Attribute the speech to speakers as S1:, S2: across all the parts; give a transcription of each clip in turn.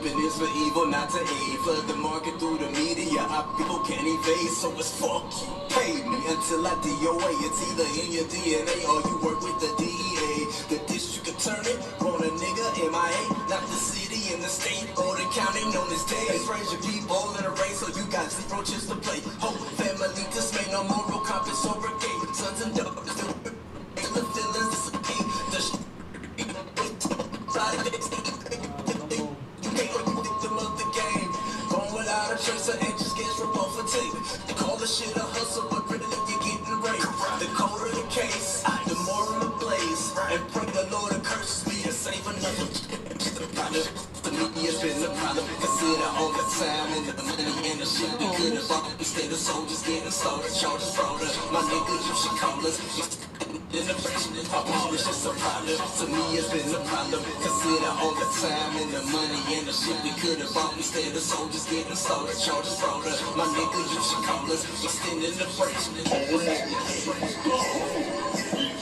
S1: weapon is for evil, not to aid. Flood the market through the media, people can't evade, so it's fuck you. Pay me until I DOA. It's either in your DNA or you work with the DEA. The district attorney, want a nigga MIA, not the city and the state or the county known as day. Raise your people in a race, so you got 0 chips to play. Whole family dismay, no moral compass or brigade. Sons and daughters, the feelings dissipate. The you can't or you victim of the game. Born without a trace of angels gets rebuffed for tape. They call the shit a hustle, but really you're getting raped. The colder the case, the more in the blaze. And pray the Lord and curses me and save another. The media has been the problem. Consider all the time and the money and the shit we could have bought. Instead of soldiers getting slaughtered, charges brought up. My nigga, you should call us. Innovation is it's just a problem. To me, it's been a problem. Consider all the time and the money and the shit we could have bought. Instead of soldiers getting slaughtered, charges brought up. My nigga, you should call us. Extending the break.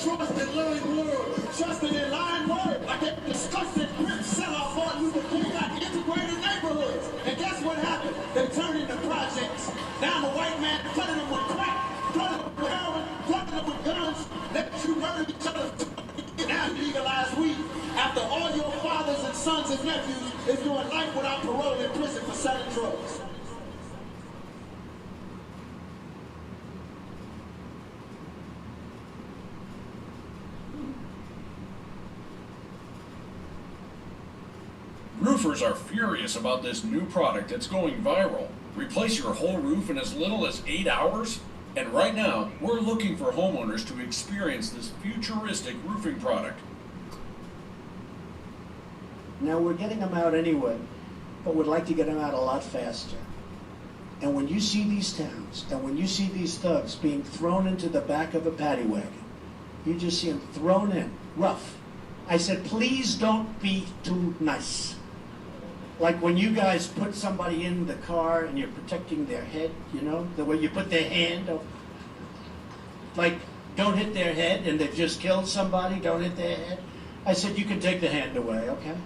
S2: Trust in living word, trusting in lying word, like that disgusting rich sell-off on you became like integrated neighborhoods. And guess what happened? They turned into projects. Now the white man flooded them with crack, flooded them with heroin, flooded them with guns, let you murder each other. Now legalized weed. After all your fathers and sons and nephews is doing life without parole in prison for selling drugs.
S3: Roofers are furious about this new product that's going viral. Replace your whole roof in as little as 8 hours? And right now, we're looking for homeowners to experience this futuristic roofing product.
S4: Now we're getting them out anyway, but we'd like to get them out a lot faster. And when you see these towns, and when you see these thugs being thrown into the back of a paddy wagon, you just see them thrown in, rough. I said, please don't be too nice. Like when you guys put somebody in the car and you're protecting their head, you know, the way you put their hand up. Like, don't hit their head, and they've just killed somebody, don't hit their head. I said, you can take the hand away, okay?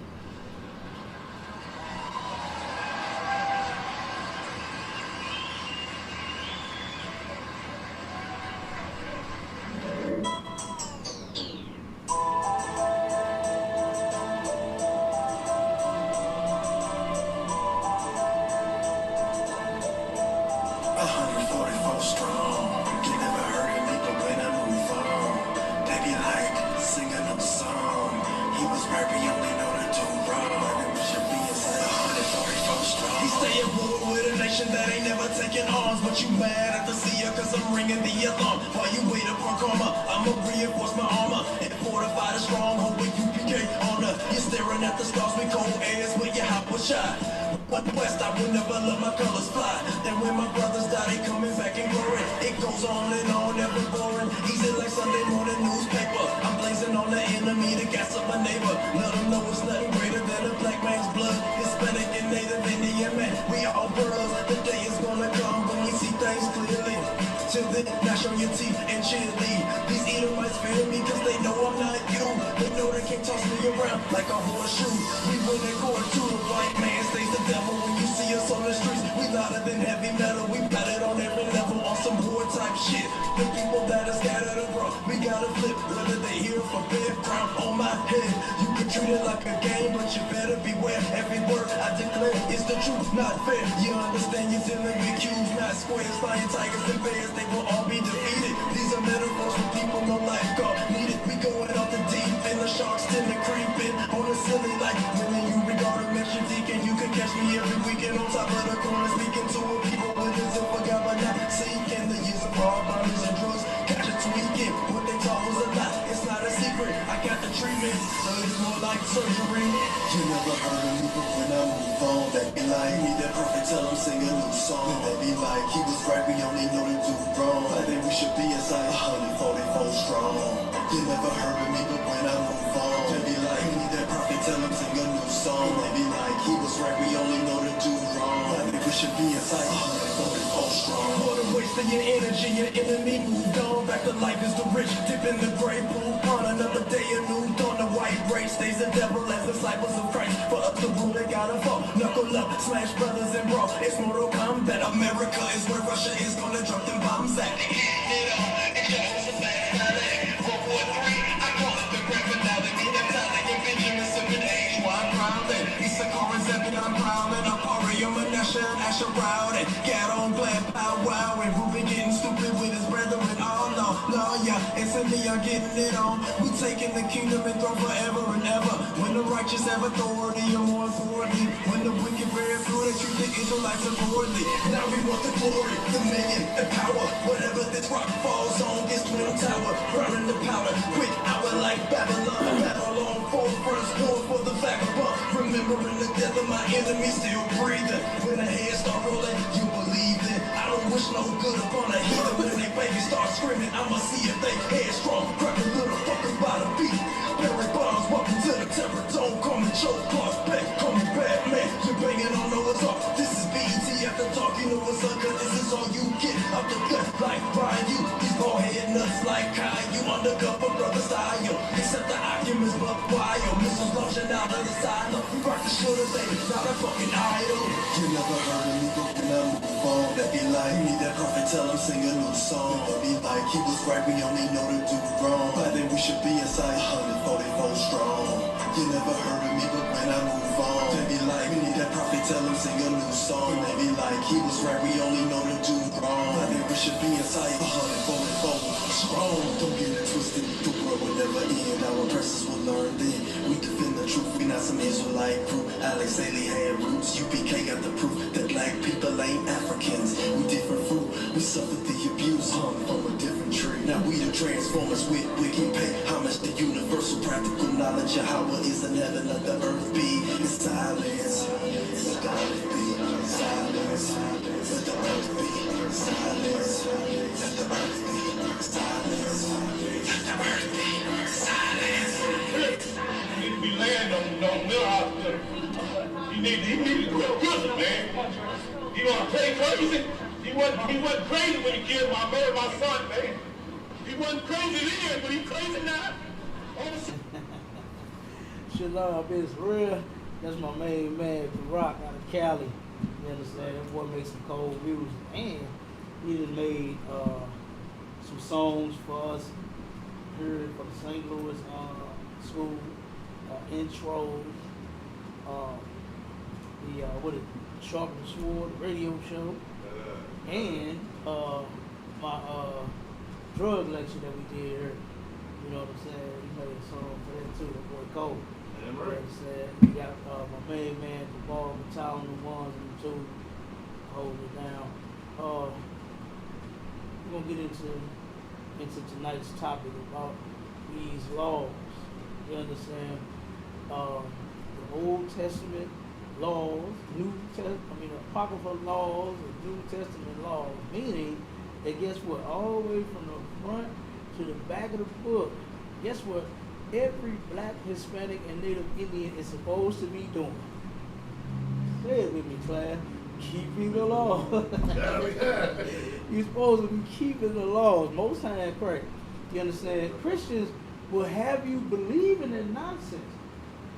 S1: That ain't never taken arms, but you mad at the seer cause I'm ringing the alarm. While you wait upon karma, I'ma reinforce my armor and fortify the stronghold with UPK honor. You're staring at the stars with cold airs where your hop was shot. But west, I will never let my colors fly. And when my brothers die, they coming back and growing. It goes on and on, never boring. Easy like Sunday morning newspaper. I'm blazing on the enemy, the gas of my neighbor. Let them know it's nothing greater than a black man's blood. Hispanic and Native Indian man, we all brothers. The day is gonna come when we see things clearly. Till then, gnash on your teeth and cheerlead. These Edomites fear me cause they know I'm not you. They know they can't toss me around like a horseshoe. We win in court too, the white man stays the devil. When you see us on the streets, we louder than heavy metal. We got it on every level on some war type shit. The people that are scattered abroad, we gotta flip. Whether they here for bed, crown on my head. You can treat it like a game, but you better beware. Every word I declare is the truth, not fair. You understand you're dealing with cubes, not squares. Lion, tigers, and bears, they will all be defeated. These are metaphors for people, no lifeguard needed. We going off the deep and the sharks tend to creep in on the silly like when you regard a mention deacon. You can catch me every weekend on top of the corner speaking to a people with a zip forgot but not seeking the use of hard burners and drugs. Catch a tweaking, what they taught was a lie. It's not a secret. I got the treatment, so it's more like surgery.
S5: You never heard of me, but when I move on, they be like, me that prophet, tell them sing a new song. And they be like, he was right, we only know to do wrong. I think we should be as like 144 strong. You never heard of me, but when I move on, they be like, me that prophet, tell them sing a new song. They be like, he was right, we only know to do wrong. I think we should be as like 144 strong.
S1: What a waste waste of your energy, your enemy moved on. Back to life is the rich, dip in the grave pool. On another day, a new dawn, the white race stays the devil as disciples of Christ. For us to rule, they gotta fall. Knuckle up, smash brothers and brawl. It's Mortal Kombat. America is where Russia is gonna drop them bombs at. They getting it on, and just a fast ballet. World War III, I call it the grand finale. That's how they get Benjamin Simmons age. Why prowling? Issachar and Zebulon prowling. Aparium and Asher and Asher routing. Gat on glad pow wow. And Ruben getting stupid with his brethren. Oh no, no, yeah. It's in me, I'm getting it on. We taking the kingdom and throne forever and ever. When the righteous have authority, or more importantly, when the wicked bear through, they treat the Israelites accordingly. Now we want the glory, dominion, and power. Whatever this rock falls on, this twin tower, burning the powder. Quick hour like Babylon. Babylon, four first born for the vagabond. Remembering the death of my enemy, still breathing. When the heads start rolling, you believe it. I don't wish no good upon a heathen. When they baby start screaming, I'ma see if they headstrong. Grab the little fuckers by the feet. Barry Bonds, welcome to the terror zone. Call me Joe Clark Beck, call me Batman. You're banging on Noah's Ark. This is BET after talk. You know what's up, cause this is all you get. Up the gut like Brian, you. These bald head nuts like Kyle. You undercover brother style. Except the occupants buck wild. Missiles launching out of the side. Look, we rock the shoulders, baby. Not a fucking idol.
S5: You never heard of me, but when I move on, that be like me, that prophet tell him sing a new song. That be like he was right, we only know to do wrong. I think we should be inside 144 strong. You never heard of me, but when I move on, they be like me, that prophet tell him sing a new song. They be like he was right, we only know to do wrong. I think we should be inside 144 strong. Don't get it twisted, the world will never end. Our oppressors will learn then. We defend the truth, we not some Israelite crew. Alex Haley had roots, UPK got the proof that black people ain't Africans. We different fruit, we suffered the abuse, hung from a different tree. Now we the transformers with wicked pay homage to universal practical knowledge of how it is in heaven, let the earth be. It's silence, let the earth be silence, let the earth be silence, let the earth be silence, let the earth be silence.
S2: You need to be laying on middle hospital. He need to go to prison, man. He gonna play crazy. He wasn't crazy when he killed my son, man. He wasn't crazy then, but he crazy now.
S6: Shalom, it's real. That's my main man, The Rock, out of Cali. You understand? That boy makes some cold music, and he done made some songs for us here for the St. Louis school intros. Sharp and Sword radio show, and my drug lecture that we did here. You know what I'm saying? He made a song for that too, the boy Cole. You know what I'm saying? We got my main man, the ball, the town, the ones and the two, holding it down. We're gonna get into tonight's topic about these laws. You understand? The Old Testament laws, Apocrypha laws, and New Testament laws, meaning that guess what? All the way from the front to the back of the book, guess what? Every black, Hispanic, and Native Indian is supposed to be doing. Say it with me, class. Keeping the law. You're supposed to be keeping the laws. Most times, correct. You understand? Christians will have you believe in that nonsense.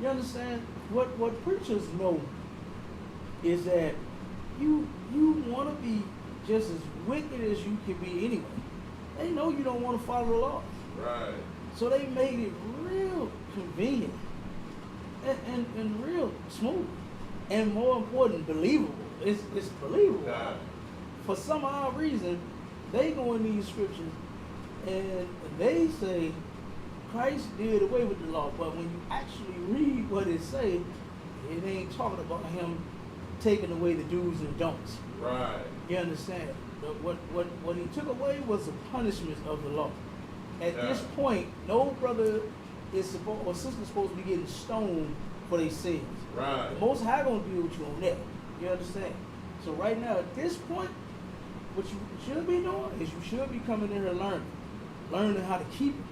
S6: You understand? What preachers know is that you want to be just as wicked as you can be anyway. They know you don't want to follow the laws.
S2: Right.
S6: So they made it real convenient and real smooth. And more important, believable. It's believable.
S2: Nah.
S6: For some odd reason, they go in these scriptures and they say Christ did away with the law, but when you actually read what it say, it ain't talking about him taking away the do's and don'ts.
S2: Right.
S6: You understand? What he took away was the punishment of the law. At this point, no brother is supposed or sister is supposed to be getting stoned for their sins.
S2: Right.
S6: The Most High gonna deal with you on that. You understand? So right now, at this point, what you should be doing is you should be coming in here learning how to keep it.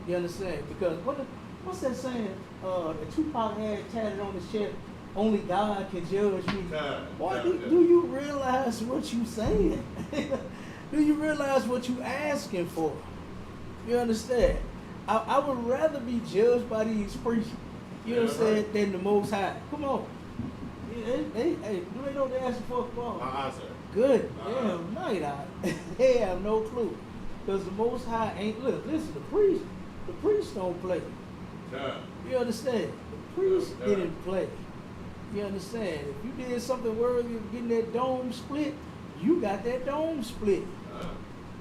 S6: You understand? Because what's that saying? That Tupac had tatted on his chest. Only God can judge me. Boy, do you realize what you saying? Do you realize what you asking for? You understand? I would rather be judged by these priests, you know what I'm saying, than the Most High. Come on. Yeah, do they know what they're asking for? Come on.
S7: Sir.
S6: Good. Damn night out. They have no clue. Because the Most High ain't, look, listen, the priests don't play.
S7: Yeah.
S6: You understand? The priests didn't play. You understand? If you did something worthy of getting that dome split, you got that dome split.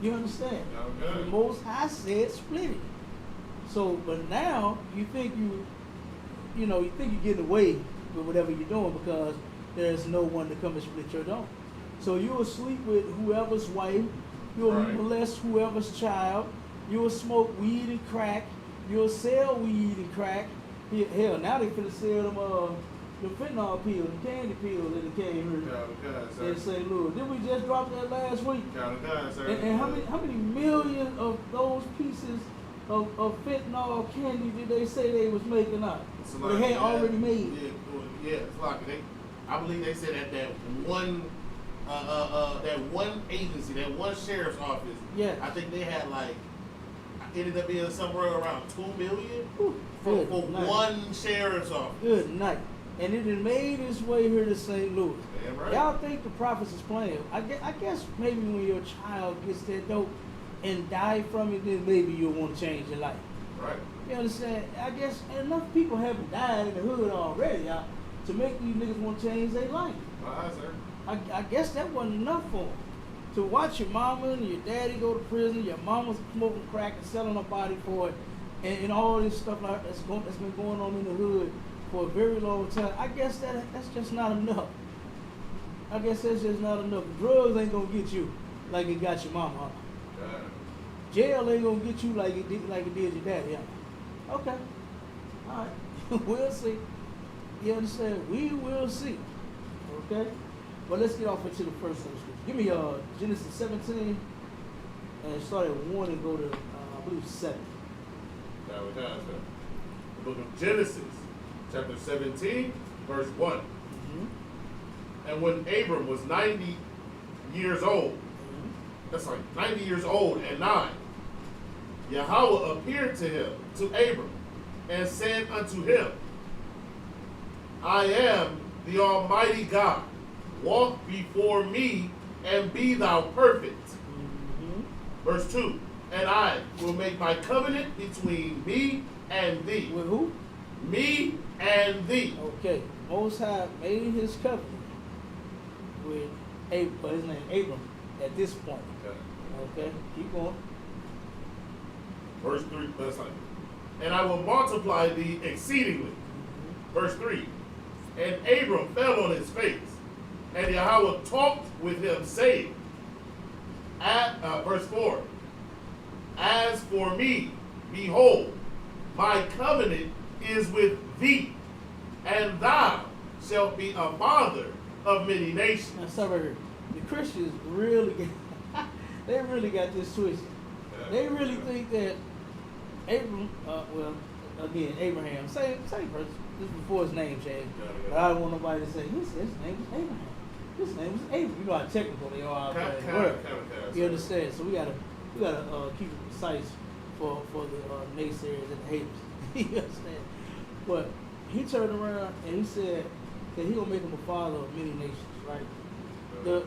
S6: You understand?
S7: Okay.
S6: The Most High said split it. So, but now you think you think you're getting away with whatever you're doing because there's no one to come and split your dome. So you'll sleep with whoever's wife, you'll molest whoever's child, you'll smoke weed and crack, you'll sell weed and crack. Hell, now they finna sell them the fentanyl pills, the candy pills that came here in St. Louis. Did we just drop that last week? And how many million of those pieces of fentanyl candy did they say they was making up? They had already made.
S7: Yeah, it's like I believe they said that one agency, that one sheriff's office.
S6: Yeah.
S7: I think they had ended up being somewhere around $2 million for one sheriff's office.
S6: Good night. And it had made its way here to St. Louis.
S7: Damn right.
S6: Y'all think the prophets is playing? I guess maybe when your child gets that dope and die from it, then maybe you'll want to change your life.
S7: Right.
S6: You understand? I guess enough people haven't died in the hood already, y'all, to make these niggas want to change their life.
S7: Sir.
S6: I guess that wasn't enough for them. To watch your mama and your daddy go to prison, your mama's smoking crack and selling her body for it, and all this stuff that's been going on in the hood for a very long time. I guess that's just not enough. I guess that's just not enough. Drugs ain't gonna get you like it got your mama. Jail ain't gonna get you like it did your daddy. Okay. All right. We'll see. You understand? We will see. Okay? But let's get off into the first one. Give me Genesis 17 and start at 1 and go to I believe 7.
S7: Sir. The book of Genesis, chapter 17, verse 1. And when Abram was 90 years old, that's like 90 years old and 9, Yahweh appeared to Abram, and said unto him, I am the Almighty God. Walk before me and be thou perfect. Verse 2. And I will make my covenant between me and thee.
S6: With who?
S7: Me and thee.
S6: Okay. Most High made his covenant with his name Abram at this point. Okay. Keep going.
S7: Verse 3. That's like, and I will multiply thee exceedingly. Verse 3. And Abram fell on his face, and Yahweh talked with him, saying, verse 4, as for me, behold, my covenant is with thee, and thou shalt be a father of many nations.
S6: Now, stop right here. The Christians really got this twisted. They really think that Abram, Abraham, same person. This is before his name changed. But I don't want nobody to say, his name is Abraham. His name is Abram. You know how technical they are out there. You understand? So we gotta keep it precise for the naysayers and the haters. You understand? But he turned around and he said that he gonna make him a father of many nations, right? The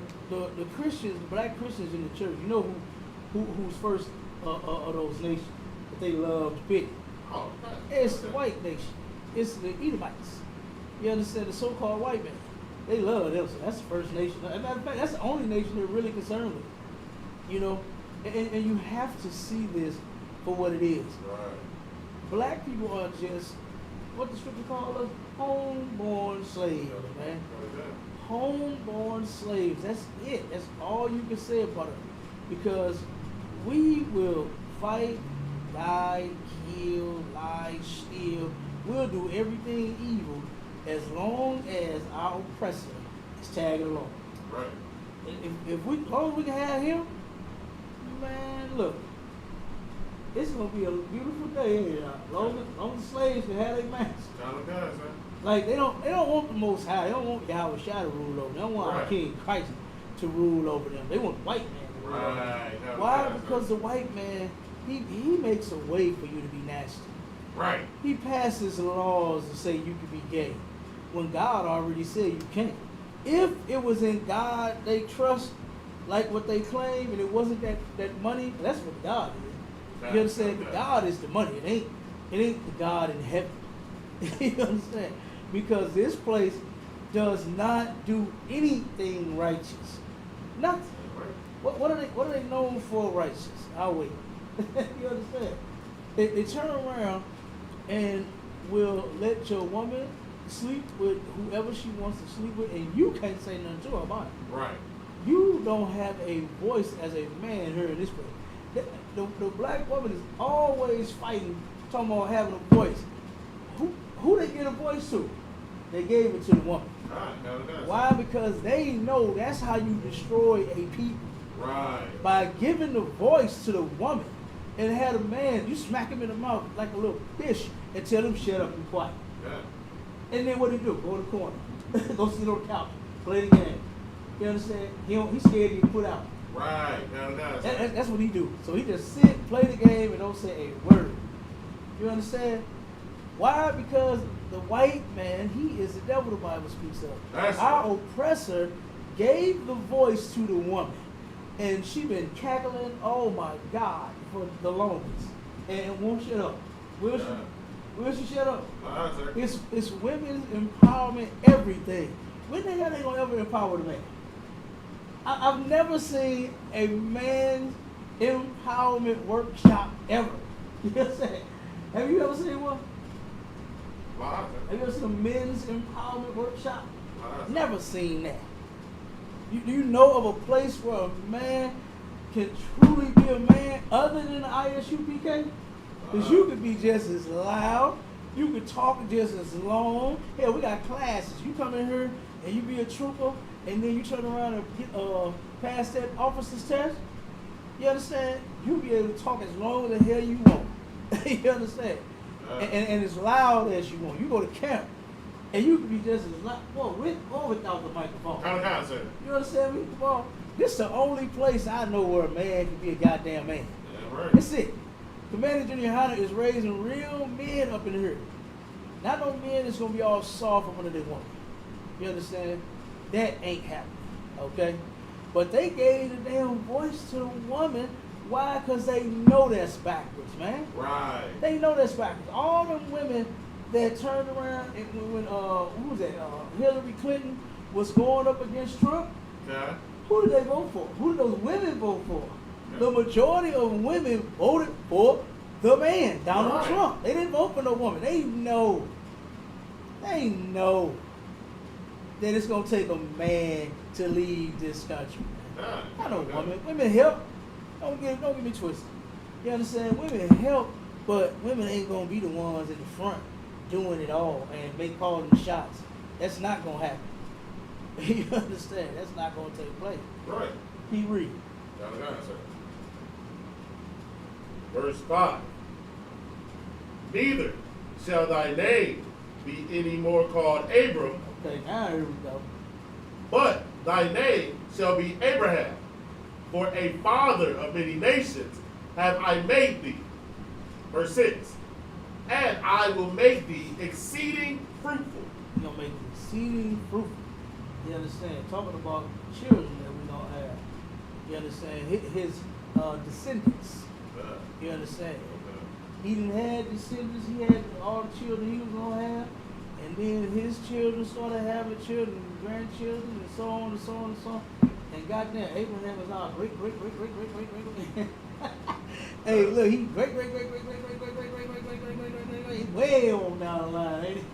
S6: Christians, the black Christians in the church, you know who's first of those nations that they love to pick? It's the white nation. It's the Edomites. You understand? The so-called white man. They love them. So that's the first nation. As a matter of fact, that's the only nation they're really concerned with. You know? And you have to see this for what it is.
S7: Right.
S6: Black people are just, what the scripture calls us? Homeborn slaves, man. Homeborn slaves. That's it. That's all you can say about it. Because we will fight, die, kill, lie, steal. We'll do everything evil as long as our oppressor is tagging along.
S7: Right.
S6: As long as we can have him, man, look, it's gonna be a beautiful day here. Long as the slaves can have their masters. Like they don't want the Most High. They don't want Yahweh Shai to rule over them. They don't want our King Christ to rule over them. They want the white man to
S7: Right.
S6: Why? Because the white man, he makes a way for you to be nasty.
S7: Right.
S6: He passes laws to say you can be gay, when God already said you can't. If it was in God they trust, like what they claim, and it wasn't that money, that's what God is. You understand? God is the money. It ain't the God in heaven. You understand? Because this place does not do anything righteous. Nothing. What are they known for righteous? I'll wait. You understand? They turn around and will let your woman sleep with whoever she wants to sleep with, and you can't say nothing to her about it.
S7: Right.
S6: You don't have a voice as a man here in this place. The black woman is always fighting, talking about having a voice. Who they get a voice to? They gave it to the woman. Why? Because they know that's how you destroy a people.
S7: Right.
S6: By giving the voice to the woman, and had a man, you smack him in the mouth like a little fish and tell him shut up and quiet.
S7: Yeah.
S6: And then what do you do? Go to the corner. Go sit on the couch. Play the game. You understand? He's scared to get put out.
S7: Right.
S6: That's what he do. So he just sit, play the game, and don't say a word. You understand? Why? Because the white man, he is the devil the Bible speaks of.
S7: That's
S6: Our
S7: right.
S6: oppressor gave the voice to the woman. And she been cackling, oh my God, for the longest. And won't shut up. Will she shut up? It's women's empowerment, everything. When the hell they gonna ever empower the man? I've never seen a man's empowerment workshop ever. You know what I'm saying? Have you ever seen one? Have you ever seen a men's empowerment workshop? Never seen that. Do you know of a place where a man can truly be a man other than the ISUPK? Because you could be just as loud, you could talk just as long. Hell, we got classes. You come in here and you be a trooper, and then you turn around and get pass that officer's test. You understand? You'll be able to talk as long as the hell you want. You understand? And as loud as you want. You go to camp, and you can be just as loud, with or without the microphone. You understand me? Come on. This is the only place I know where a man can be a goddamn man.
S7: Yeah, right.
S6: That's it. Commander Junior Hunter is raising real men up in here. Not no men that's going to be all soft up under their woman. You understand? That ain't happening. Okay? But they gave the damn voice to the woman. Why? Because they know that's backwards, man.
S7: Right.
S6: They know that's backwards. All them women that turned around and when who was that? Hillary Clinton was going up against Trump.
S7: Yeah.
S6: Who did they vote for? Who did those women vote for? The majority of women voted for the man, Donald Trump. They didn't vote for no woman. They know that it's gonna take a man to lead this country. Not a woman. Women help. Don't get me twisted. You understand? Women help, but women ain't gonna be the ones in the front doing it all and calling the shots. That's not gonna happen. You understand? That's not gonna take place.
S7: Right.
S6: He read.
S7: Verse 5. Neither shall thy name be any more called Abram,
S6: Okay, now here we go.
S7: but thy name shall be Abraham. For a father of many nations have I made thee. Verse 6. And I will make thee exceeding fruitful.
S6: He's gonna make it exceeding fruitful. You understand? Talking about children that we don't have. You understand? His descendants. You understand? He didn't have descendants. He had all the children he was gonna have, and then his children started having children, and grandchildren, and so on and so on and so on. And goddamn, Abraham is our great. Hey, look, he great. He's way on down the line, ain't he?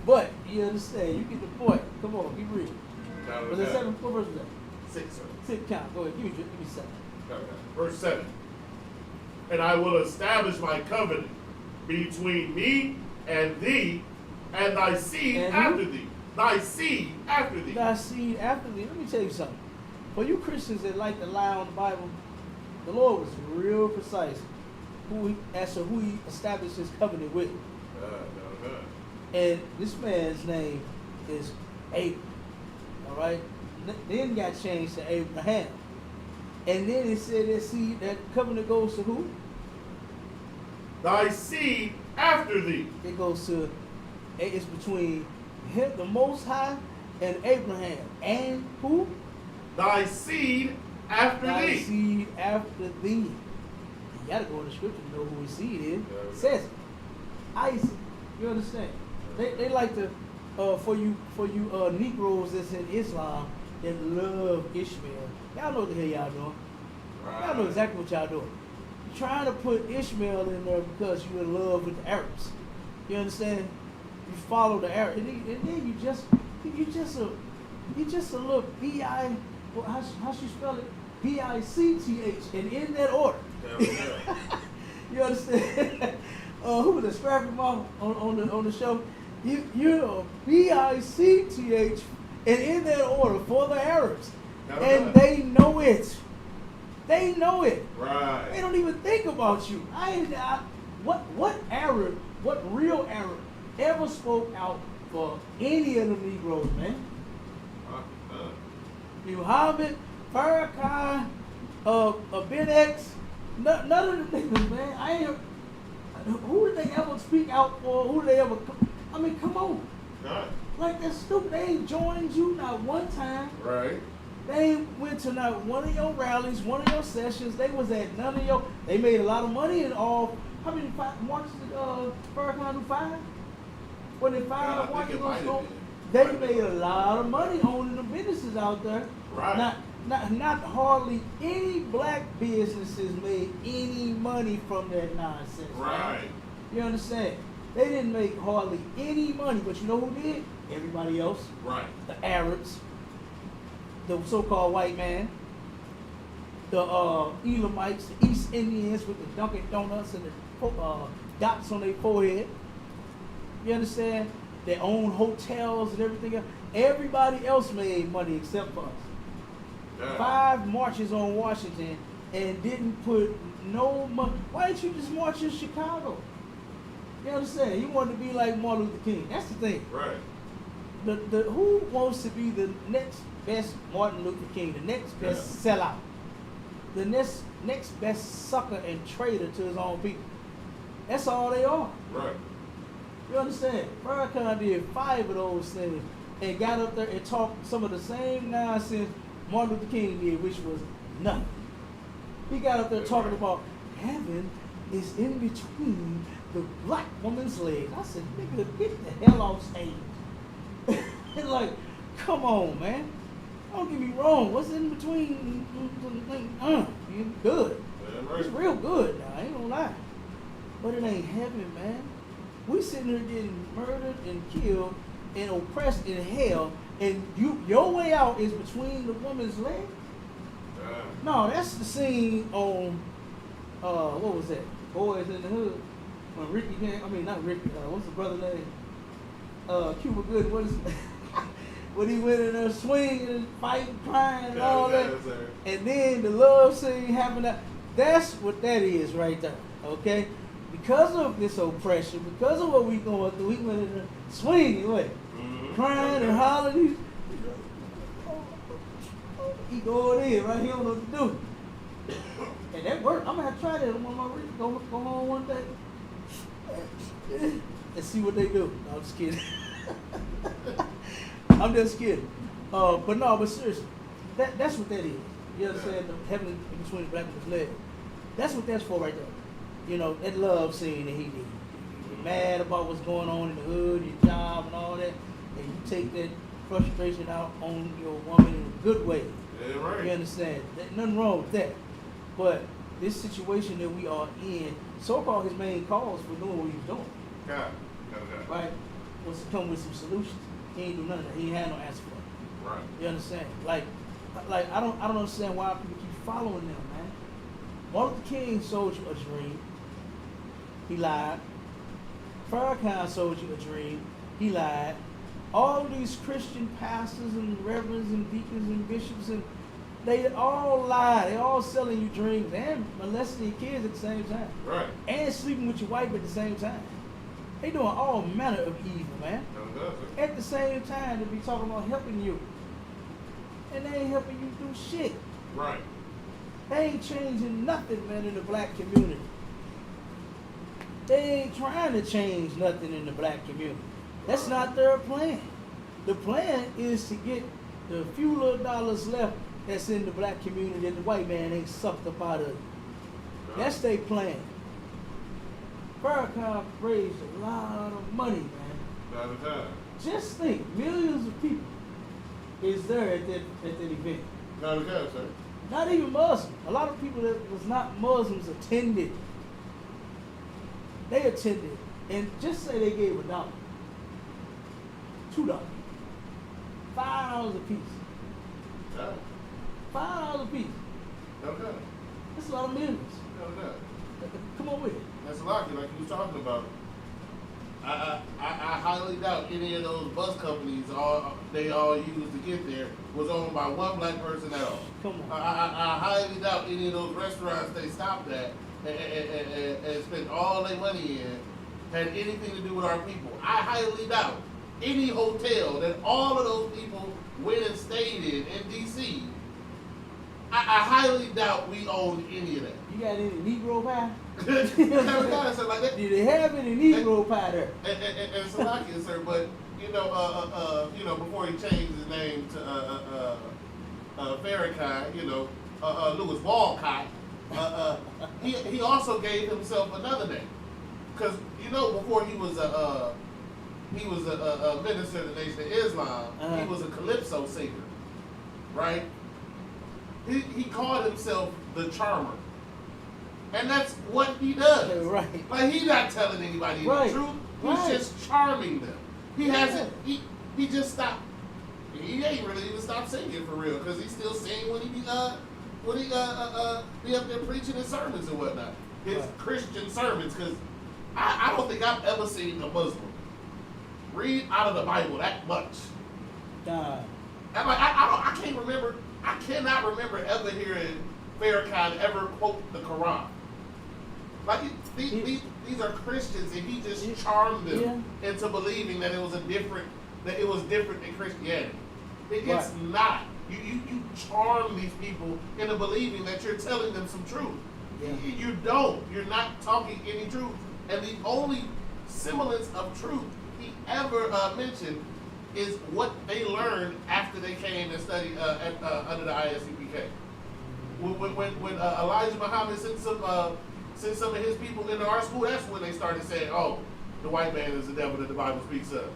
S6: But you understand? You get the point. Come on, keep reading. Was it 7? What verse was that?
S7: 6, sir.
S6: 6 count. Go ahead. Give me 7.
S7: Verse 7. And I will establish my covenant between me and thee and thy seed
S6: And
S7: after thee. Thy seed after thee.
S6: Thy seed after thee. Let me tell you something. For you Christians that like to lie on the Bible, the Lord was real precise as to who he established his covenant with. And this man's name is Abram. All right? Then got changed to Abraham. And then it said that seed, that covenant goes to who?
S7: Thy seed after thee.
S6: It goes to, it's between him, the Most High, and Abraham. And who?
S7: Thy seed after
S6: Thy
S7: thee.
S6: seed after thee. You gotta go in the scripture to know who his seed is.
S7: Yeah.
S6: It says it. Isaac. You understand? They like to, for you Negroes that's in Islam that love Ishmael. Y'all know what the hell y'all doing. Y'all know exactly what y'all doing. You're trying to put Ishmael in there because you're in love with the Arabs. You understand? You follow the Arabs, and then you just a little B-I, well, how she spell it? B-I-C-T-H, and in that order. You understand? Who was the Scrappy Mama on the show? You're a B-I-C-T-H, and in that order for the Arabs. And they know it. They know it.
S7: Right.
S6: They don't even think about you. What Arab, what real Arab ever spoke out for any of the Negroes, man? Muhammad, Farrakhan, Ben X, none of the niggas, man. Who did they ever speak out for? Who did they ever? I mean, come on.
S7: Right.
S6: Like that's stupid. They ain't joined you not one time.
S7: Right.
S6: They ain't went to not one of your rallies, one of your sessions. They was at none of your. They made a lot of money in all. How many marches did Farrakhan do? 5? When they 5 marches on smoke, they made a lot of money owning the businesses out there.
S7: Right.
S6: Not hardly any black businesses made any money from that nonsense.
S7: Right.
S6: Man. You understand? They didn't make hardly any money, but you know who did? Everybody else.
S7: Right.
S6: The Arabs, the so-called white man, the Elamites, the East Indians with the Dunkin' Donuts and the dots on their forehead. You understand? They own hotels and everything else. Everybody else made money except for us.
S7: Yeah.
S6: 5 marches on Washington and didn't put no money. Why didn't you just march in Chicago? You understand? You wanted to be like Martin Luther King. That's the thing.
S7: Right.
S6: The who wants to be the next best Martin Luther King, the next best sellout, the next best sucker and traitor to his own people? That's all they are.
S7: Right.
S6: You understand? Farrakhan did 5 of those things and got up there and talked some of the same nonsense Martin Luther King did, which was nothing. He got up there talking about heaven is in between the black woman's legs. I said, nigga, get the hell off stage. And like, come on, man. Don't get me wrong. What's in between? You good.
S7: Yeah, right.
S6: It's real good now. I ain't gonna lie. But it ain't heaven, man. We sitting here getting murdered and killed and oppressed in hell, and your way out is between the woman's legs? No, that's the scene on what was that? Boys in the Hood. When Ricky came, I mean not Ricky, what's the brother name? Cuba Gooding, what is it? When he went in there swinging and fighting, crying and all that. And then the love scene happened. That's what that is right there. Okay? Because of this oppression, because of what we going through, we went in there swinging, crying and hollering. He going in, right? He don't know what to do. And that worked. I'm gonna have to try that on one of my readers. Go home one day and see what they do. No, I'm just kidding. I'm just kidding. But seriously, that's what that is. You understand? The heaven in between the black man's legs. That's what that's for right there. You know, that love scene that he did. You're mad about what's going on in the hood, your job and all that, and you take that frustration out on your woman in a good way.
S7: Yeah, right.
S6: You understand? There's nothing wrong with that. But this situation that we are in, so-called his main cause for doing what he was doing.
S7: God.
S6: Right? Was to come with some solutions. He ain't do none of that. He ain't had no answer for it.
S7: Right.
S6: You understand? Like I don't understand why people keep following them, man. Martin Luther King sold you a dream. He lied. Farrakhan sold you a dream. He lied. All these Christian pastors and reverends and deacons and bishops, and they all lie. They all selling you dreams and molesting your kids at the same time.
S7: Right.
S6: And sleeping with your wife at the same time. They doing all manner of evil, man. At the same time, they be talking about helping you. And they ain't helping you do shit.
S7: Right.
S6: They ain't changing nothing, man, in the black community. They ain't trying to change nothing in the black community. That's not their plan. The plan is to get the few little dollars left that's in the black community that the white man ain't sucked up out of it. That's their plan. Farrakhan raised a lot of money, man. Just think, millions of people is there at that event.
S7: Sir.
S6: Not even Muslims. A lot of people that was not Muslims attended. They attended, and just say they gave $1, $2, $5 a piece.
S7: Yeah.
S6: $5 a piece.
S7: Okay.
S6: That's a lot of millions.
S7: Okay.
S6: Come on with it.
S7: That's a lot, like you was talking about. I highly doubt any of those bus companies they all used to get there was owned by one black person at all.
S6: Come on.
S7: I highly doubt any of those restaurants they stopped at and spent all their money in had anything to do with our people. I highly doubt any hotel that all of those people went and stayed in DC. I highly doubt we owned any of that.
S6: You got any Negro pie?
S7: Like that.
S6: Do they have any Negro pie there?
S7: And Salakia, sir, but before he changed his name to Farrakhan, Louis Walcott, he also gave himself another name, because before he was a minister of the Nation of Islam, he was a calypso singer, right? He called himself the Charmer. And that's what he does.
S6: Right.
S7: Like, he's not telling anybody the truth. He's just charming them. He hasn't. He just stopped. He ain't really even stopped singing for real, because he still sing when he be up there preaching his sermons and whatnot, his Christian sermons. Because I don't think I've ever seen a Muslim read out of the Bible that much. I can't remember. I cannot remember ever hearing Farrakhan ever quote the Quran. Like, these are Christians, and he just charmed them into believing that it was different than Christianity. It's not. You charm these people into believing that you're telling them some truth.
S6: Yeah.
S7: You don't. You're not talking any truth. And the only semblance of truth he ever mentioned is what they learned after they came and studied under the ISUPK. When Elijah Muhammad sent some of his people into our school, that's when they started saying, "Oh, the white man is the devil that the Bible speaks of."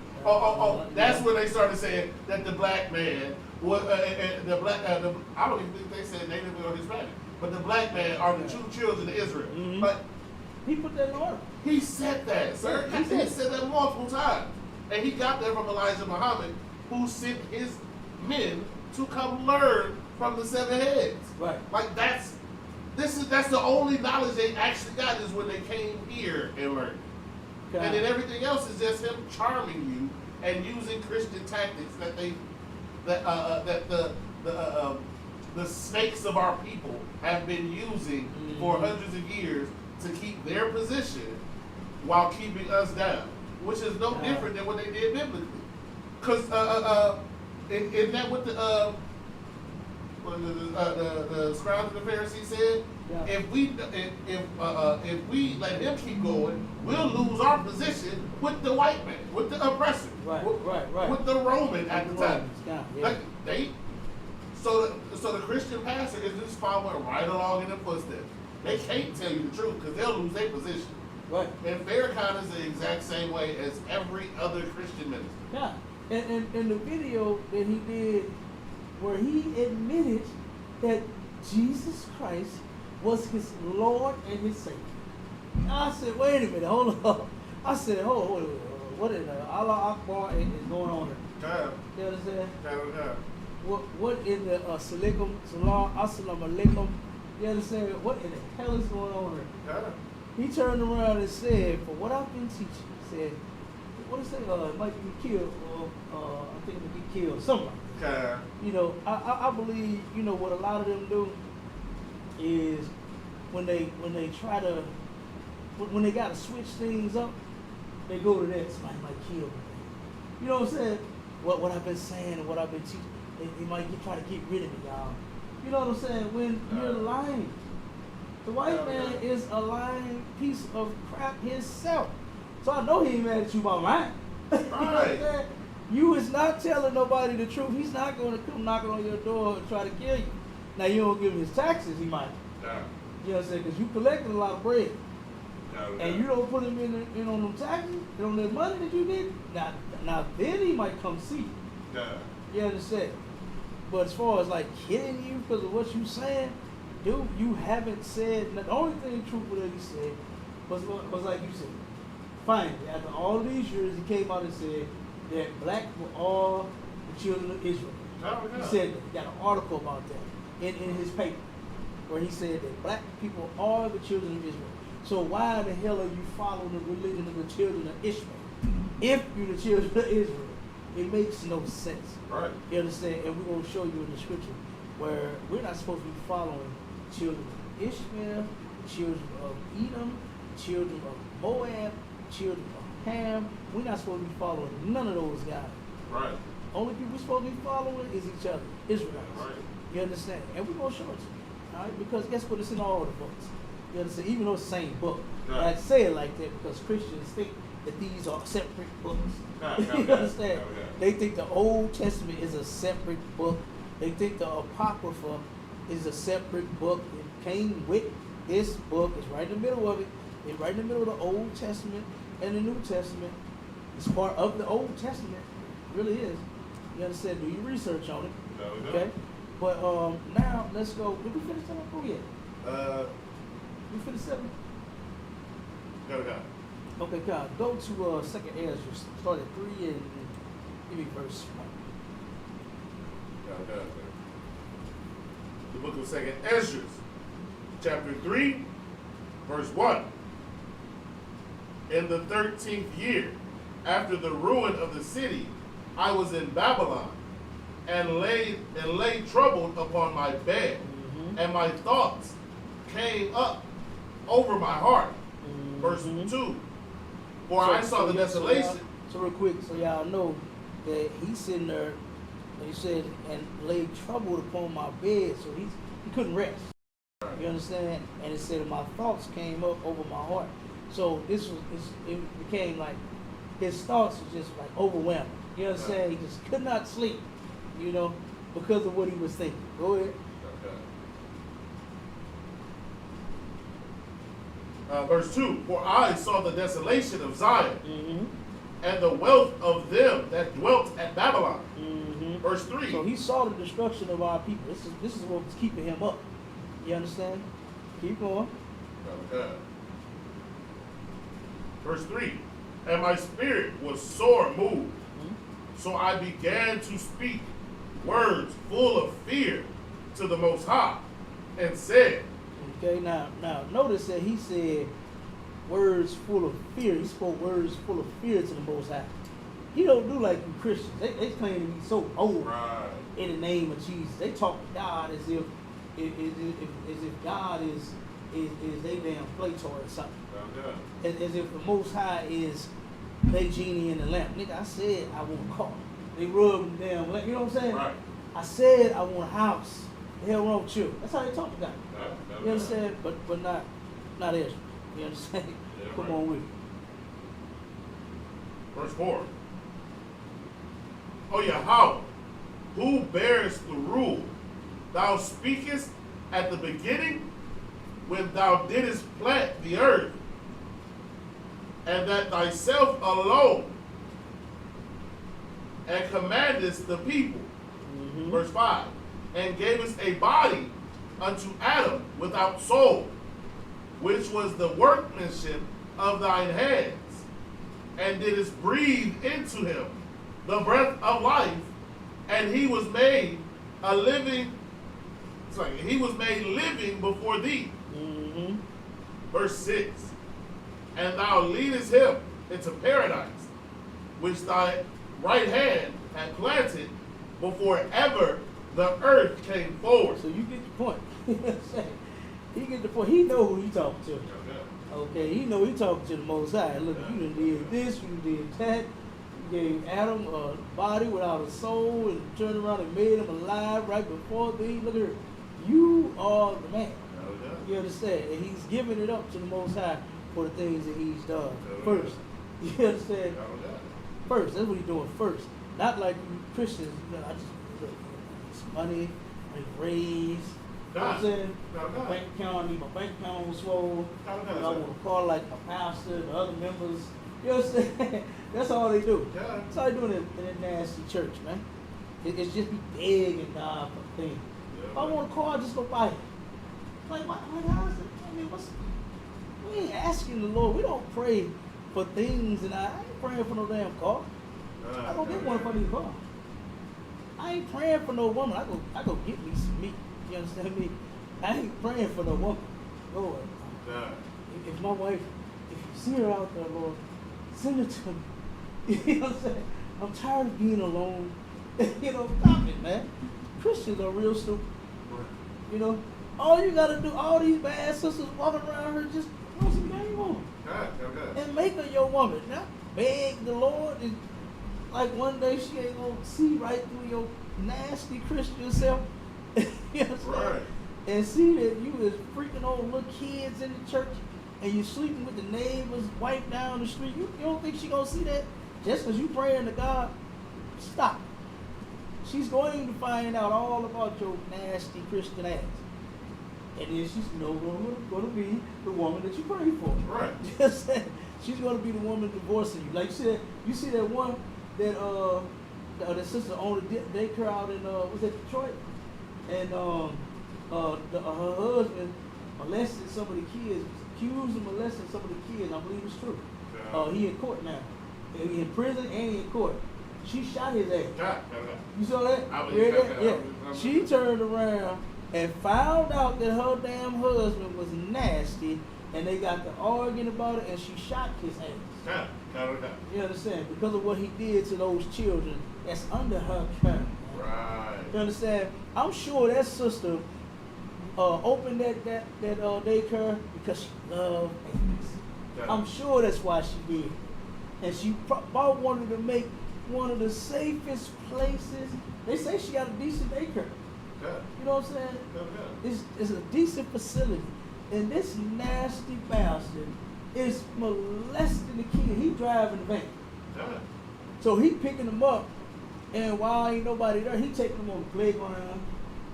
S7: That's when they started saying that the black man was I don't even think they said native or Hispanic, but the black man are the true children of Israel.
S6: Mm-hmm.
S7: But
S6: he put that in order.
S7: He said that, sir. He said that multiple times, and he got that from Elijah Muhammad, who sent his men to come learn from the 7 heads.
S6: Right.
S7: Like, that's the only knowledge they actually got, is when they came here and learned. Okay. And then everything else is just him charming you and using Christian tactics that the snakes of our people have been using for hundreds of years to keep their position while keeping us down, which is no different than what they did biblically. Because isn't that what the scribes and the Pharisees said? Yeah. If we let him keep going, we'll lose our position with the white man, with the oppressor, with the Roman at the time. Like so the Christian pastor is just following right along in the footsteps. They can't tell you the truth because they'll lose their position. Right. And Farrakhan is the exact same way as every other Christian minister.
S6: Yeah. And the video that he did where he admitted that Jesus Christ was his Lord and his Savior. I said, wait a minute, hold up. I said, hold on, what is that? Allah Akbar is going on here? You understand? What in the Assalamu Alaikum? You understand? What in the hell is going on here? He turned around and said, for what I've been teaching, he said, what is it? It might be killed, or I think it would be killed, something like that. I believe, what a lot of them do is when they try to, when they got to switch things up, they go to that, somebody might kill me. You know what I'm saying? What I've been saying and what I've been teaching, they might try to get rid of me, y'all. You know what I'm saying? When you're lying. The white man is a lying piece of crap himself. So I know he ain't mad at you about lying. You know what I'm saying? You is not telling nobody the truth. He's not going to come knocking on your door and try to kill you. Now, you don't give him his taxes, he might.
S7: Yeah.
S6: You know what I'm saying? Because you collected a lot of bread.
S7: Yeah.
S6: And you don't put him in on them taxes, and on the money that you did. Now then he might come see you.
S7: Yeah.
S6: You understand? But as far as like killing you because of what you saying, dude, you haven't said. The only thing truthful that he said was like you said. Finally, after all these years, he came out and said that black were all the children of Israel.
S7: Oh, yeah.
S6: He said that. He got an article about that in his paper where he said that black people are the children of Israel. So why the hell are you following the religion of the children of Ishmael? If you're the children of Israel, it makes no sense.
S7: Right.
S6: You understand? And we're going to show you in the scripture where we're not supposed to be following children of Ishmael, children of Edom, children of Moab, children of Ham. We're not supposed to be following none of those guys.
S7: Right.
S6: Only people we're supposed to be following is each other, Israelites.
S7: Right.
S6: You understand? And we're going to show it to you. All right? Because guess what? It's in all the books. You understand? Even though it's the same book.
S7: Right.
S6: I say it like that because Christians think that these are separate books. You understand? They think the Old Testament is a separate book. They think the Apocrypha is a separate book. It came with this book. It's right in the middle of it. It's right in the middle of the Old Testament and the New Testament. It's part of the Old Testament. It really is. You understand? Do your research on it. Okay? But now let's go. Did we finish that up? Oh yeah. We finished 7?
S7: No.
S6: Okay, God. Go to 2nd Ezra. Start at 3 and give me verse 1.
S7: No. The book of 2nd Ezra, chapter 3, verse 1. In the 13th year, after the ruin of the city, I was in Babylon, and lay troubled upon my bed, and my thoughts came up over my heart. Verse 2. For I saw the desolation.
S6: So real quick, so y'all know that he's sitting there, and he said, and laid troubled upon my bed, so he couldn't rest. You understand? And it said my thoughts came up over my heart. So it became like his thoughts were just like overwhelming. You understand? He just could not sleep, you know, because of what he was thinking. Go ahead.
S7: Verse 2, for I saw the desolation of Zion, and the wealth of them that dwelt at Babylon. Verse 3.
S6: So he saw the destruction of our people. This is what was keeping him up. You understand? Keep going.
S7: Verse 3. And my spirit was sore moved, so I began to speak words full of fear to the Most High, and said.
S6: Okay, now notice that he said words full of fear. He spoke words full of fear to the Most High. He don't do like you Christians. They claim to be so bold in the name of Jesus. They talk to God as if God is they damn Plato or something. As if the Most High is they genie in the lamp. Nigga, I said I want a car. They rub them down. You know what I'm saying?
S7: Right.
S6: I said I want a house. The hell wrong with you? That's how they talk to God. You understand? But not Ezra. You understand?
S7: Yeah,
S6: Come
S7: right.
S6: on with it.
S7: Verse 4. O Yahweh, who bears the rule, thou speakest at the beginning when thou didst plant the earth, and that thyself alone, and commandest the people. Verse 5. And gavest a body unto Adam without soul, which was the workmanship of thine hands, and didst breathe into him the breath of life, and he was made a living. He was made living before thee. Verse 6. And thou leadest him into paradise, which thy right hand had planted before ever the earth came forward.
S6: So you get the point. He get the point. He know who he talking to. Okay, he know he talking to the Most High. Look, you done did this, you did that. You gave Adam a body without a soul and turned around and made him alive right before thee. Look at her. You are the man.
S7: No doubt.
S6: You understand? And he's giving it up to the Most High for the things that he's done first. You understand?
S7: No doubt.
S6: First, that's what he's doing first. Not like you Christians, I just look, it's money, I raise. You know what I'm saying?
S7: No, no.
S6: Bank account, I need my bank account swole.
S7: No, no,
S6: I
S7: no.
S6: want to call like my pastor, the other members. You understand? That's all they do.
S7: Yeah.
S6: That's all they do in that nasty church, man. It's just be begging God for things.
S7: Yeah,
S6: If I want a car, I just go buy it. Like, how is it? I mean, we ain't asking the Lord. We don't pray for things, and I ain't praying for no damn car. I go get one if I need a car. I ain't praying for no woman. I go get me some meat. You understand me? I ain't praying for no woman. Lord,
S7: Yeah.
S6: if my wife, if you see her out there, Lord, send her to me. You know what I'm saying? I'm tired of being alone. You know, stop it, man. Christians are real stupid. You know, all you gotta do, all these bad sisters walking around her, just throw some game on and make her your woman. Not beg the Lord, and like one day she ain't gonna see right through your nasty Christian self. You understand?
S7: Right.
S6: And see that you is freaking old little kids in the church, and you sleeping with the neighbor's wife down the street. You don't think she gonna see that? Just because you praying to God, stop. She's going to find out all about your nasty Christian ass. And then she's going to be the woman that you pray for.
S7: Right.
S6: Just saying. She's going to be the woman divorcing you. Like you see that one that sister owned a daycare out in was that Detroit? And her husband molested some of the kids, accused of molesting some of the kids. I believe it's true.
S7: Yeah.
S6: He in court now. He in prison and he in court. She shot his ass.
S7: God.
S6: You saw that?
S7: I
S6: You
S7: believe
S6: read
S7: that.
S6: that? Yeah. She turned around and found out that her damn husband was nasty, and they got to arguing about it, and she shot his ass.
S7: God.
S6: You understand? Because of what he did to those children that's under her care.
S7: Right.
S6: You understand? I'm sure that sister opened that daycare because she loved babies.
S7: Yeah.
S6: I'm sure that's why she did. And she probably wanted to make one of the safest places. They say she got a decent daycare.
S7: Yeah.
S6: You know what I'm saying?
S7: Yeah.
S6: It's a decent facility. And this nasty bastard is molesting the kid. He driving the van.
S7: Yeah.
S6: So he picking them up, and while ain't nobody there, he taking them on the playground,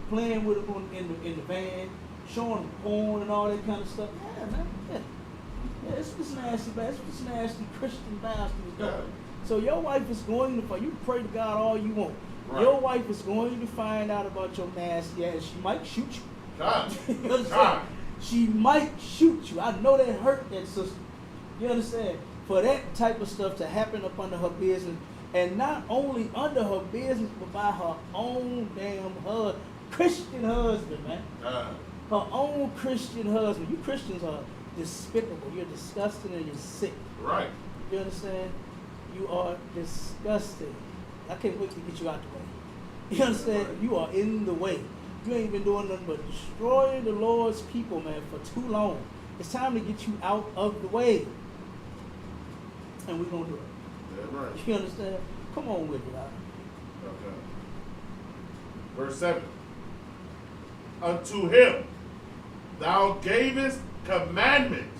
S6: playing with them in the van, showing them porn and all that kind of stuff. Yeah, man. Yeah, it's this nasty bastard. It's this nasty Christian bastard is doing.
S7: Yeah.
S6: So your wife is going to find, you can pray to God all you want.
S7: Right.
S6: Your wife is going to find out about your nasty ass. She might shoot you.
S7: God.
S6: You understand?
S7: God.
S6: She might shoot you. I know that hurt that sister. You understand? For that type of stuff to happen up under her business, and not only under her business, but by her own damn Christian husband, man. Her own Christian husband. You Christians are despicable. You're disgusting and you're sick.
S7: Right.
S6: You understand? You are disgusting. I can't wait to get you out the way. You understand? You are in the way. You ain't been doing nothing but destroying the Lord's people, man, for too long. It's time to get you out of the way. And we're going to do it.
S7: Yeah, right.
S6: You understand? Come on with it, Doc.
S7: Okay. Verse 7. Unto him thou gavest commandment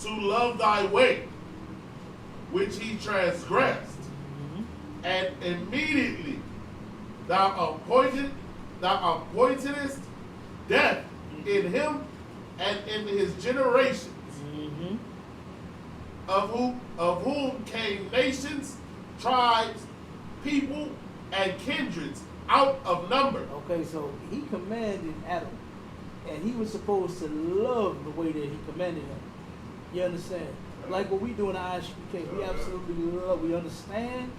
S7: to love thy way, which he transgressed, and immediately thou appointedest death in him and in his generations, of whom came nations, tribes, people, and kindreds out of number.
S6: Okay, so he commanded Adam, and he was supposed to love the way that he commanded him. You understand? Like what we do in the ISUPK, we absolutely love, we understand,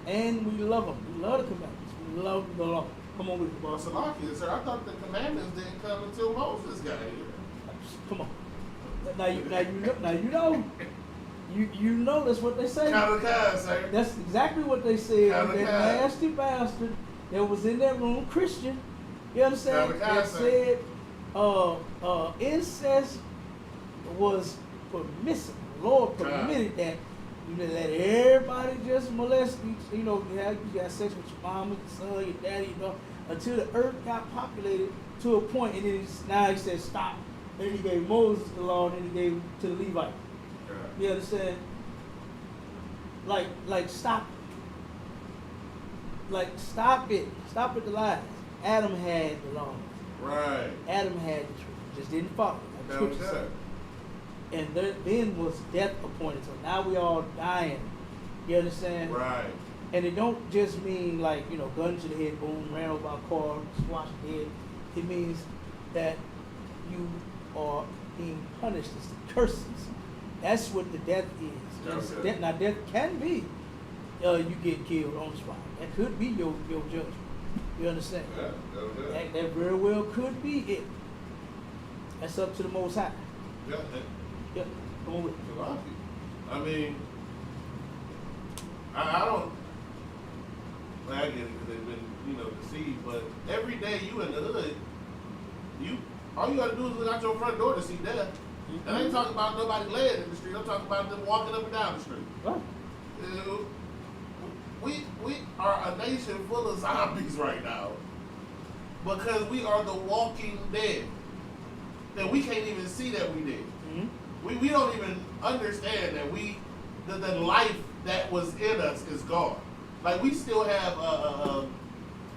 S6: and we love them. We love the commandments. We love the law. Come on with it, boss.
S7: Salakia, sir, I thought the commandments didn't come until Moses got here.
S6: Come on. Now you know that's what they say.
S7: Kalakai, sir.
S6: That's exactly what they said. That
S7: Kalakai.
S6: nasty bastard that was in that room, Christian. You understand?
S7: Kalakai,
S6: That
S7: sir.
S6: said incest was permissible. The Lord permitted that. You didn't let everybody just molest you. You know, you got sex with your mama, your son, your daddy. You know, until the earth got populated to a point, and then now he said stop. And then he gave Moses the law, and then he gave it to the Levite. You understand? Like stop. Like stop it. Stop with the lies. Adam had the law.
S7: Right.
S6: Adam had the truth. Just didn't follow. Like
S7: That was
S6: Scripture said.
S7: that.
S6: And then was death appointed. So now we all dying. You understand?
S7: Right.
S6: And it don't just mean like, you know, gun to the head, boom, ran over by a car, squashed the head. It means that you are being punished. It's the curses. That's what the death is. It's
S7: Okay.
S6: death. Now death can be you get killed on the spot. That could be your judgment. You understand?
S7: Yeah, that was that.
S6: That very well could be it. That's up to the Most High.
S7: Yeah,
S6: Yep. Come on with it.
S7: a lot of people. I mean, I don't. Well, I get it because they've been, you know, deceived. But every day you in the hood, all you gotta do is look out your front door to see death. And I ain't talking about nobody laying in the street. I'm talking about them walking up and down the street.
S6: Right.
S7: We are a nation full of zombies right now because we are the walking dead. That we can't even see that we did.
S6: Mm-hmm.
S7: We don't even understand that the life that was in us is gone. Like we still have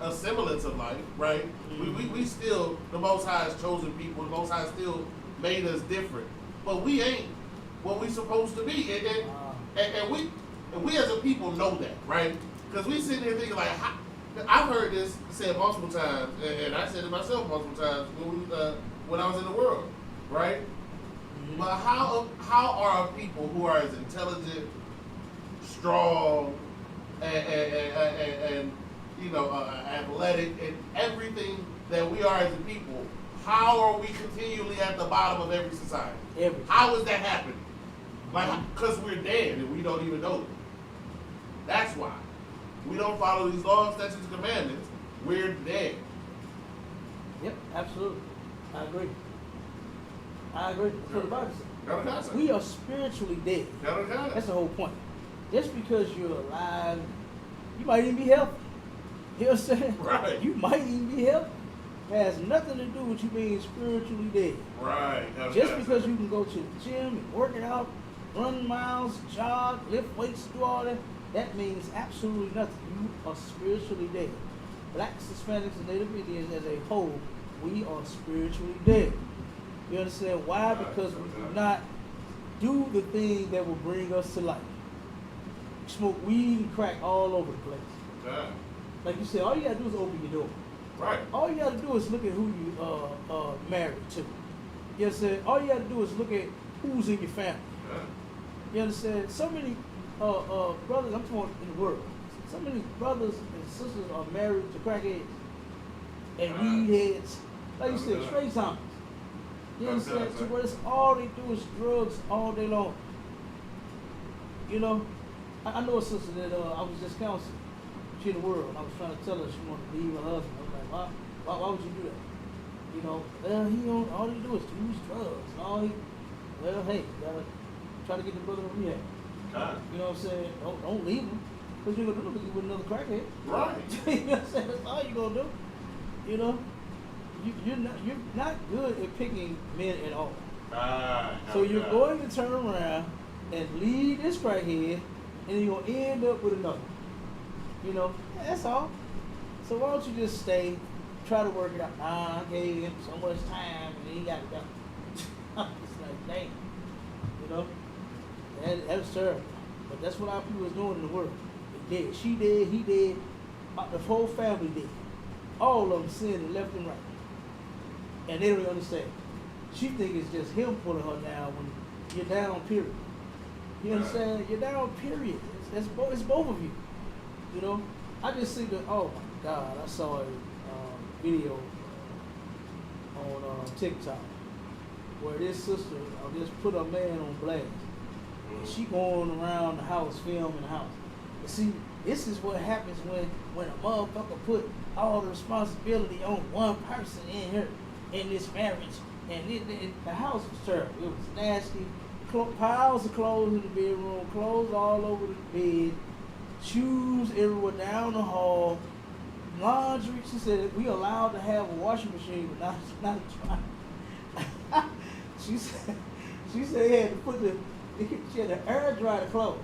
S7: a semblance of life, right?
S6: Mm-hmm.
S7: We still, the Most High's chosen people, the Most High still made us different. But we ain't what we supposed to be. And we as a people know that, right? Because we sitting here thinking like, I've heard this said multiple times, and I said it myself multiple times when I was in the world, right?
S6: Mm-hmm.
S7: But how are people who are as intelligent, strong, and you know, athletic, and everything that we are as a people, how are we continually at the bottom of every society?
S6: Everything.
S7: How is that happening? Like, because we're dead and we don't even know it. That's why. We don't follow these laws, statutes, and commandments. We're dead.
S6: Yep, absolutely. I agree. That's what the Bible says. We are spiritually dead. That's the whole point. Just because you're alive, you might even be healthy. You know what I'm saying?
S7: Right.
S6: You might even be healthy. It has nothing to do with you being spiritually dead.
S7: Right.
S6: Just because you can go to the gym and work it out, run miles, jog, lift weights, do all that, that means absolutely nothing. You are spiritually dead. Blacks, Hispanics, and Native Indians as a whole, we are spiritually dead. You understand why? Because we do not do the thing that will bring us to life. We smoke weed and crack all over the place.
S7: Yeah.
S6: Like you said, all you gotta do is open your door.
S7: Right.
S6: All you gotta do is look at who you married to. You understand? All you gotta do is look at who's in your family.
S7: Yeah.
S6: You understand? So many brothers, I'm talking in the world, so many brothers and sisters are married to crackheads and weed heads. Like you said, straight zombies. You understand? So what it's all they do is drugs all day long. You know, I know a sister that I was just counseling. She in the world. I was trying to tell her she wanted to leave her husband. I was like, why would you do that? You know, well, all he do is use drugs. Well, hey, you gotta try to get the brother to rehab. You know what I'm saying? Don't leave him. Because you're gonna do it with another crackhead.
S7: Right.
S6: You know what I'm saying? That's all you're gonna do. You know? You're not good at picking men at all. So you're going to turn around and leave this crackhead, and you're gonna end up with another. You know, that's all. So why don't you just stay, try to work it out? I gave him so much time, and he got it done. It's like, dang. You know, that was terrible. But that's what our people was doing in the world. They did. She did. He did. The whole family did. All of them sinning left and right. And they don't even understand. She think it's just him pulling her down when you're down, period. You understand? You're down, period. It's both of you. You know? I just see that, oh my God, I saw a video on TikTok where this sister just put a man on blast. And she going around the house, filming the house. And see, this is what happens when a motherfucker put all the responsibility on one person in this marriage. And the house was terrible. It was nasty. Piles of clothes in the bedroom, clothes all over the bed, shoes everywhere down the hall, laundry. She said we allowed to have a washing machine, but not a dryer. She said they had to put she had to air dry the clothes.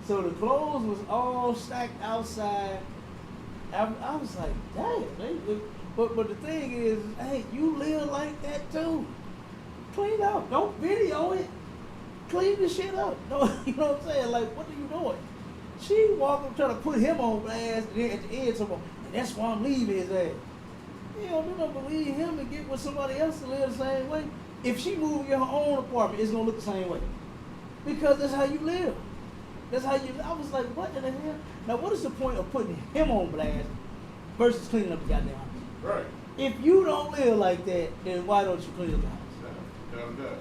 S6: So the clothes was all stacked outside. I was like, damn. But the thing is, hey, you live like that too. Clean up. Don't video it. Clean the shit up. No, you know what I'm saying? Like, what are you doing? She walked up trying to put him on blast, and then at the end, and that's why I'm leaving his ass. You don't believe him and get with somebody else to live the same way. If she moved in her own apartment, it's gonna look the same way. Because that's how you live. That's how you. I was like, what in the hell? Now, what is the point of putting him on blast versus cleaning up the goddamn house?
S7: Right.
S6: If you don't live like that, then why don't you clean up the house?
S7: Done.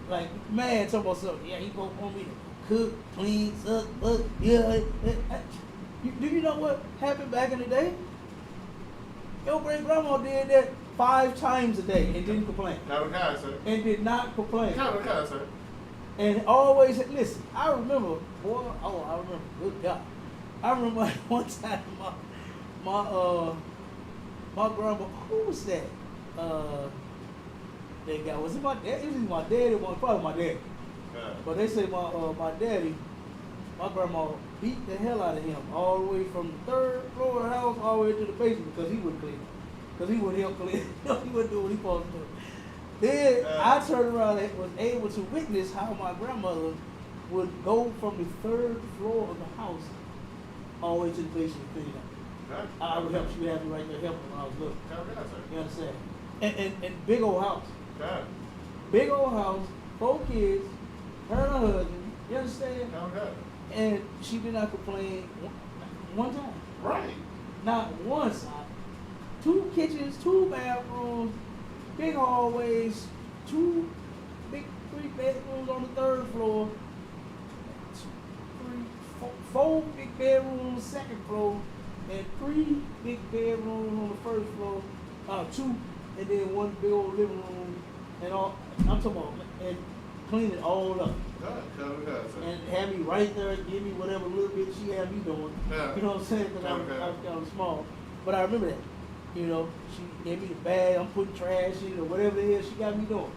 S6: Like, man, talking about something. Yeah, he gonna want me to cook, clean, suck, but yeah. Do you know what happened back in the day? Your great grandma did that 5 times a day and didn't complain.
S7: Count the sir.
S6: And did not complain.
S7: Count the sir.
S6: And always, listen, I remember, good God. I remember one time my grandma, who was that? That guy, was it my dad? It was my dad, it was probably my dad. But they say my daddy, my grandma beat the hell out of him all the way from the 3rd floor of the house all the way to the basement because he wouldn't clean. Because he wouldn't help clean. He wouldn't do what he supposed to do. Then I turned around and was able to witness how my grandmother would go from the 3rd floor of the house all the way to the basement to clean up. I would help. She would have me right there helping when I was little. You understand? And big old house. Big old house, 4 kids, her and her husband. You understand? And she did not complain one time.
S7: Right.
S6: Not once. 2 kitchens, 2 bathrooms, big hallways, 3 bedrooms on the 3rd floor, 4 big bedrooms, 2nd floor, and 3 big bedrooms on the 1st floor, 2, and then 1 big old living room, and all. I'm talking about, and clean it all up. And have me right there, give me whatever little bit she had me doing.
S7: Yeah.
S6: You know what I'm saying? Because I was kind of small. But I remember that. You know, she gave me the bag, I'm putting trash in or whatever it is she got me doing.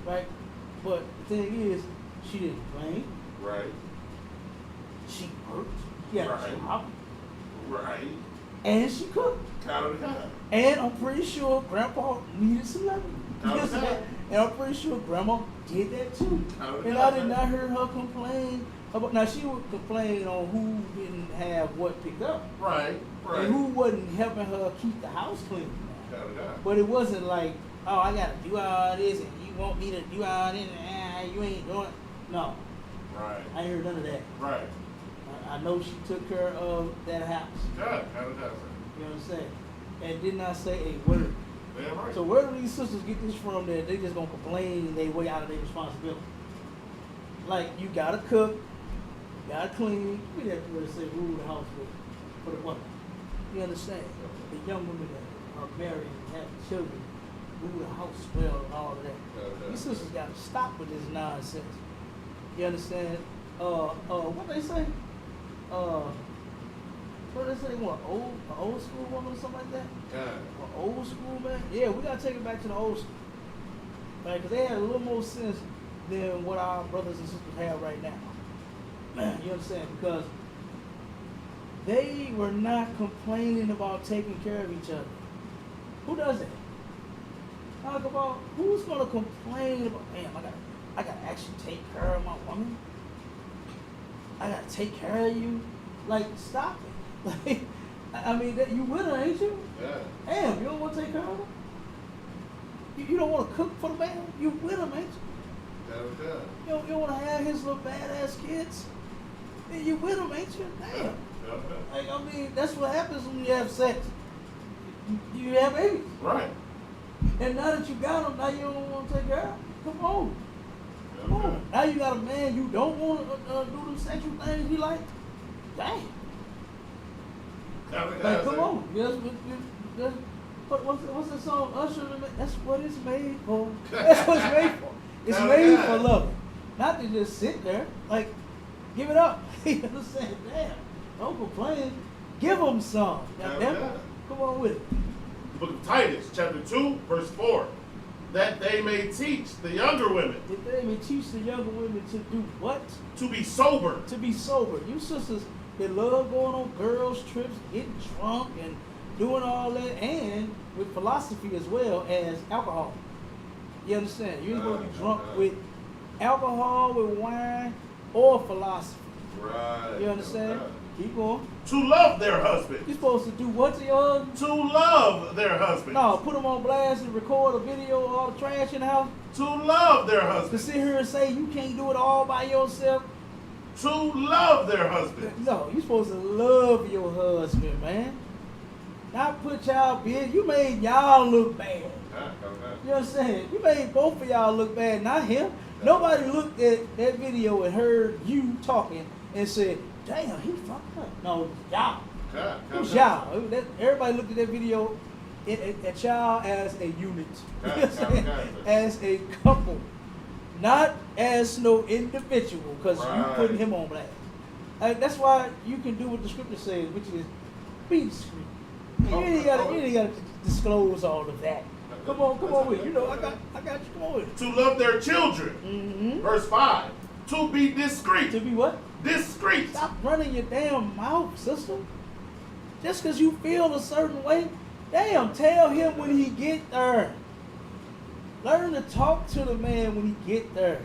S6: Right? But the thing is, she didn't complain.
S7: Right.
S6: She worked. She had a job.
S7: Right.
S6: And she cooked. And I'm pretty sure Grandpa needed some lemon. And I'm pretty sure Grandma did that too. And I did not hear her complain about. Now she would complain on who didn't have what picked up.
S7: Right.
S6: And who wasn't helping her keep the house clean. But it wasn't like, oh, I gotta do all this and you want me to do all this and you ain't doing it. No.
S7: Right.
S6: I ain't heard none of that.
S7: Right.
S6: I know she took care of that house.
S7: Good.
S6: You know what I'm saying? And did not say a word.
S7: Yeah, right.
S6: So where do these sisters get this from that they just gonna complain their way out of their responsibility? Like, you gotta cook, you gotta clean. We have to say rule the house for the woman. You understand? The young women that are married and have children, rule the house well and all of that. These sisters gotta stop with this nonsense. You understand? What they say? What they say? What, old school woman or something like that?
S7: Yeah.
S6: Old school, man? Yeah, we gotta take it back to the old school. Right? Because they had a little more sense than what our brothers and sisters have right now. You understand? Because they were not complaining about taking care of each other. Who does that? Talk about who's gonna complain about, damn, I gotta actually take care of my woman. I gotta take care of you. Like, stop it. Like, I mean, you with her, ain't you?
S7: Yeah.
S6: Damn, you don't want to take care of her? You don't want to cook for the man? You with him, ain't you? You don't want to have his little badass kids? You with him, ain't you? Damn. Like, I mean, that's what happens when you have sex. You have babies.
S7: Right.
S6: And now that you got them, now you don't want to take care of them. Come on. Come on. Now you got a man you don't want to do them sexual things you like. Dang. Like, come on. What's the song? Usher, that's what it's made for. That's what it's made for. It's made for love. Not to just sit there. Like, give it up. You understand? Damn. Don't complain. Give them some. Goddamn. Come on with it.
S7: The book of Titus, chapter 2, verse 4. That they may teach the younger women
S6: That they may teach the younger women to do what?
S7: to be sober.
S6: To be sober. You sisters that love going on girls' trips, getting drunk and doing all that, and with philosophy as well as alcohol. You understand? You're supposed to be drunk with alcohol, with wine, or philosophy.
S7: Right.
S6: You understand? Keep going.
S7: To love their husband.
S6: You're supposed to do what to your husband?
S7: To love their husband.
S6: No, put them on blast and record a video of all the trash in the house.
S7: To love their
S6: To
S7: husband.
S6: sit here and say you can't do it all by yourself.
S7: To love their husband.
S6: No, you're supposed to love your husband, man. Not put y'all big. You made y'all look bad. You know what I'm saying? You made both of y'all look bad, not him. Nobody looked at that video and heard you talking and said, damn, he fucked up. No, it was y'all. It was y'all. Everybody looked at that video at y'all as a unit. You know what I'm saying? As a couple. Not as no individual, because you putting him on blast. That's why you can do what the scripture says, which is be discreet. You ain't gotta disclose all of that. Come on with it. You know, I got you. Come on with it.
S7: To love their children.
S6: Mm-hmm.
S7: Verse 5. To be discreet.
S6: To be what?
S7: Discreet.
S6: Stop running your damn mouth, sister. Just because you feel a certain way, damn, tell him when he get there. Learn to talk to the man when he get there.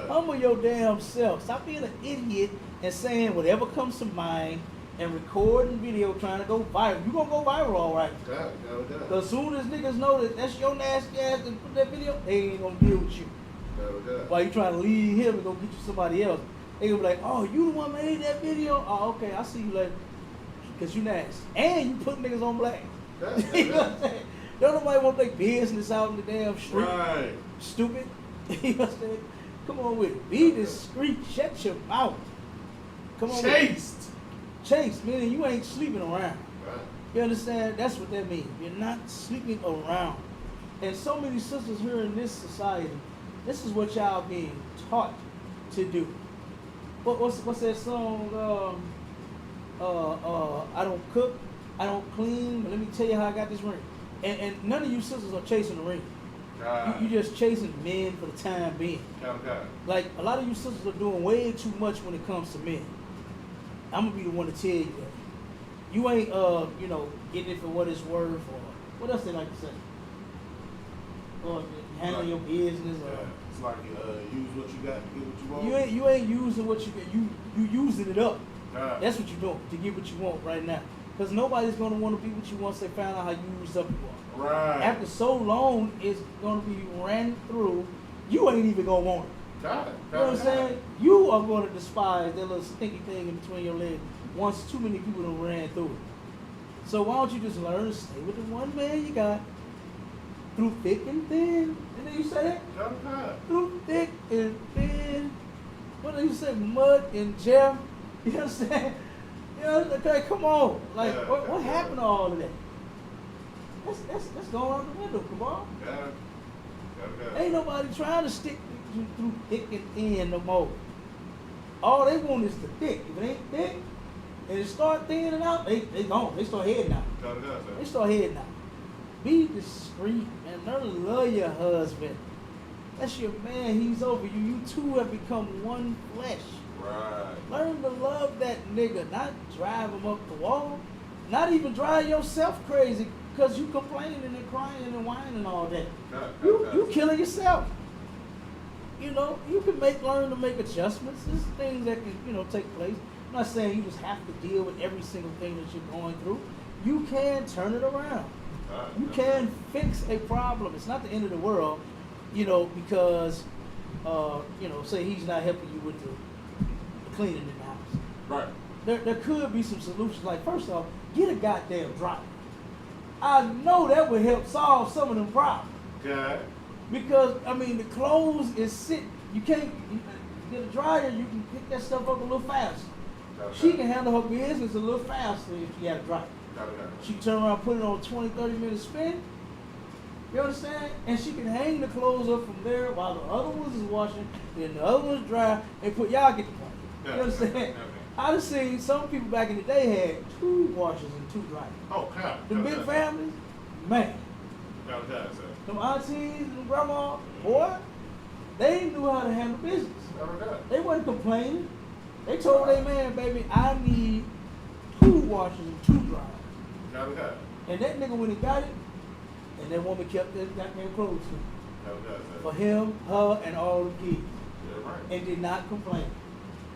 S6: Humble your damn self. Stop being an idiot and saying whatever comes to mind and recording video trying to go viral. You gonna go viral, all right. Because as soon as niggas know that that's your nasty ass and put that video, they ain't gonna deal with you. While you trying to leave him and go get you somebody else. They gonna be like, oh, you the one made that video? Oh, okay, I see you later. Because you nasty. And you put niggas on blast. You know what I'm saying? Don't nobody want their business out in the damn street.
S7: Right.
S6: Stupid. You know what I'm saying? Come on with it. Be discreet. Shut your mouth. Come on.
S7: Chaste.
S6: Chase, meaning you ain't sleeping around.
S7: Right.
S6: You understand? That's what that means. You're not sleeping around. And so many sisters here in this society, this is what y'all being taught to do. What's that song? I don't cook, I don't clean, but let me tell you how I got this ring. And none of you sisters are chasing the ring. You just chasing men for the time being. Like a lot of you sisters are doing way too much when it comes to men. I'm gonna be the one to tell you that. You ain't getting it for what it's worth, or what else they like to say? Or handle your business, or
S7: it's like use what you got to get what you want.
S6: you ain't using what you get. You using it up.
S7: Right.
S6: That's what you're doing to get what you want right now. Because nobody's gonna want to be what you once they found out how used up you are.
S7: Right.
S6: After so long, it's gonna be ran through. You ain't even gonna want it. You know what I'm saying? You are going to despise that little stinky thing in between your legs once too many people done ran through it. So why don't you just learn to stay with the one man you got through thick and thin? And then you say that? Through thick and thin. What do you say? Mud and jam? You understand? You know, okay, come on. Like, what happened to all of that? That's going out the window, come on. Ain't nobody trying to stick you through thick and thin no more. All they want is the thick. If it ain't thick and it start thinning out, they gone. They start heading out. They start heading out. Be discreet and learn to love your husband. That's your man. He's over you. You two have become one flesh.
S7: Right.
S6: Learn to love that nigga, not drive him up the wall. Not even drive yourself crazy because you complaining and crying and whining and all that. You killing yourself. You know, you can learn to make adjustments. There's things that can, take place. I'm not saying you just have to deal with every single thing that you're going through. You can turn it around. You can fix a problem. It's not the end of the world, because, say he's not helping you with the cleaning in the house. Right. There could be some solutions. Like, first off, get a goddamn dryer. I know that would help solve some of them problems.
S7: Okay.
S6: Because, the clothes is sitting. You can't get a dryer, you can pick that stuff up a little faster. She can handle her business a little faster if she had a dryer. She can turn around, put it on a 20, 30-minute spin. You understand? And she can hang the clothes up from there while the other ones is washing, then the other one's dry, and y'all get the point. You understand? I done seen some people back in the day had 2 washers and 2 dryers.
S7: Oh, God.
S6: The big families, man.
S7: God, sir.
S6: Them aunties and grandma, boy, they knew how to handle business.
S7: God.
S6: They wasn't complaining. They told their man, baby, I need 2 washers and 2 dryers.
S7: God.
S6: And that nigga when he got it, and that woman kept that goddamn clothes for him, her, and all the kids.
S7: Yeah, right.
S6: And did not complain.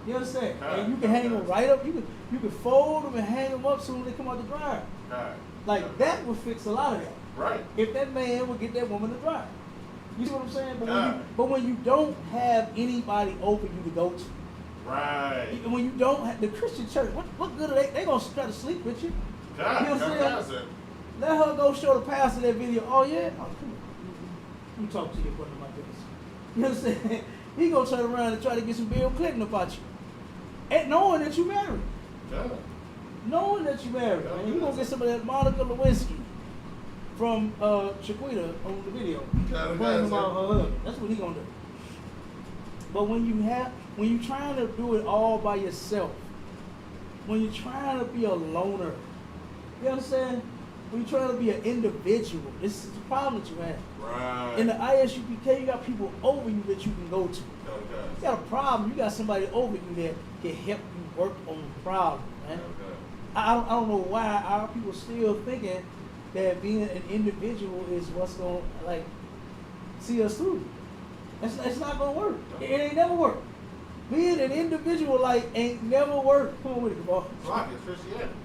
S6: You understand?
S7: God,
S6: And you can hang them right up. You can fold them and hang them up soon as they come out the dryer.
S7: God.
S6: Like that would fix a lot of that.
S7: Right.
S6: If that man would get that woman to dry. You see what I'm saying?
S7: God.
S6: But when you don't have anybody over you to go to,
S7: Right.
S6: when you don't have the Christian church, what good are they? They gonna try to sleep with you.
S7: God.
S6: You know what I'm
S7: God,
S6: saying?
S7: sir.
S6: Let her go show the pastor that video. Oh yeah? Oh, come on. Let me talk to you about my business. You know what I'm saying? He gonna turn around and try to get some Bill Clinton about you. And knowing that you married.
S7: God.
S6: Knowing that you married.
S7: Yeah,
S6: And you gonna get some of that Monica Lewinsky from Chiquita on the video.
S7: Yeah,
S6: Bragging
S7: yeah,
S6: about her husband. That's what he gonna do. But when you trying to do it all by yourself, when you're trying to be a loner, you understand? When you're trying to be an individual, this is the problem that you have.
S7: Right.
S6: In the ISUPK, you got people over you that you can go to.
S7: God.
S6: You got a problem, you got somebody over you that can help you work on the problem, man. I don't know why our people still thinking that being an individual is what's going to, like, see us through. It's not going to work. It ain't never worked. Being an individual, like, ain't never worked. Come on with it, come on.
S7: Right. It's Christianity.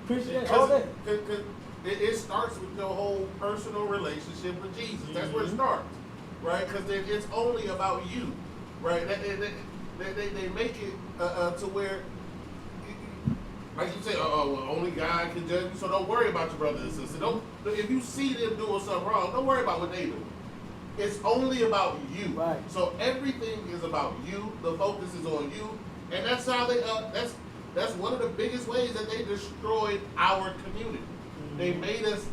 S6: Christian, all that.
S7: Because it starts with your whole personal relationship with Jesus. That's where it starts, right? Because it's only about you, right? They make it to where, like you say, well, only God can judge you, so don't worry about your brother and sister. If you see them doing something wrong, don't worry about what they do. It's only about you.
S6: Right.
S7: So everything is about you. The focus is on you, and that's how they. That's one of the biggest ways that they destroyed our community. They made us.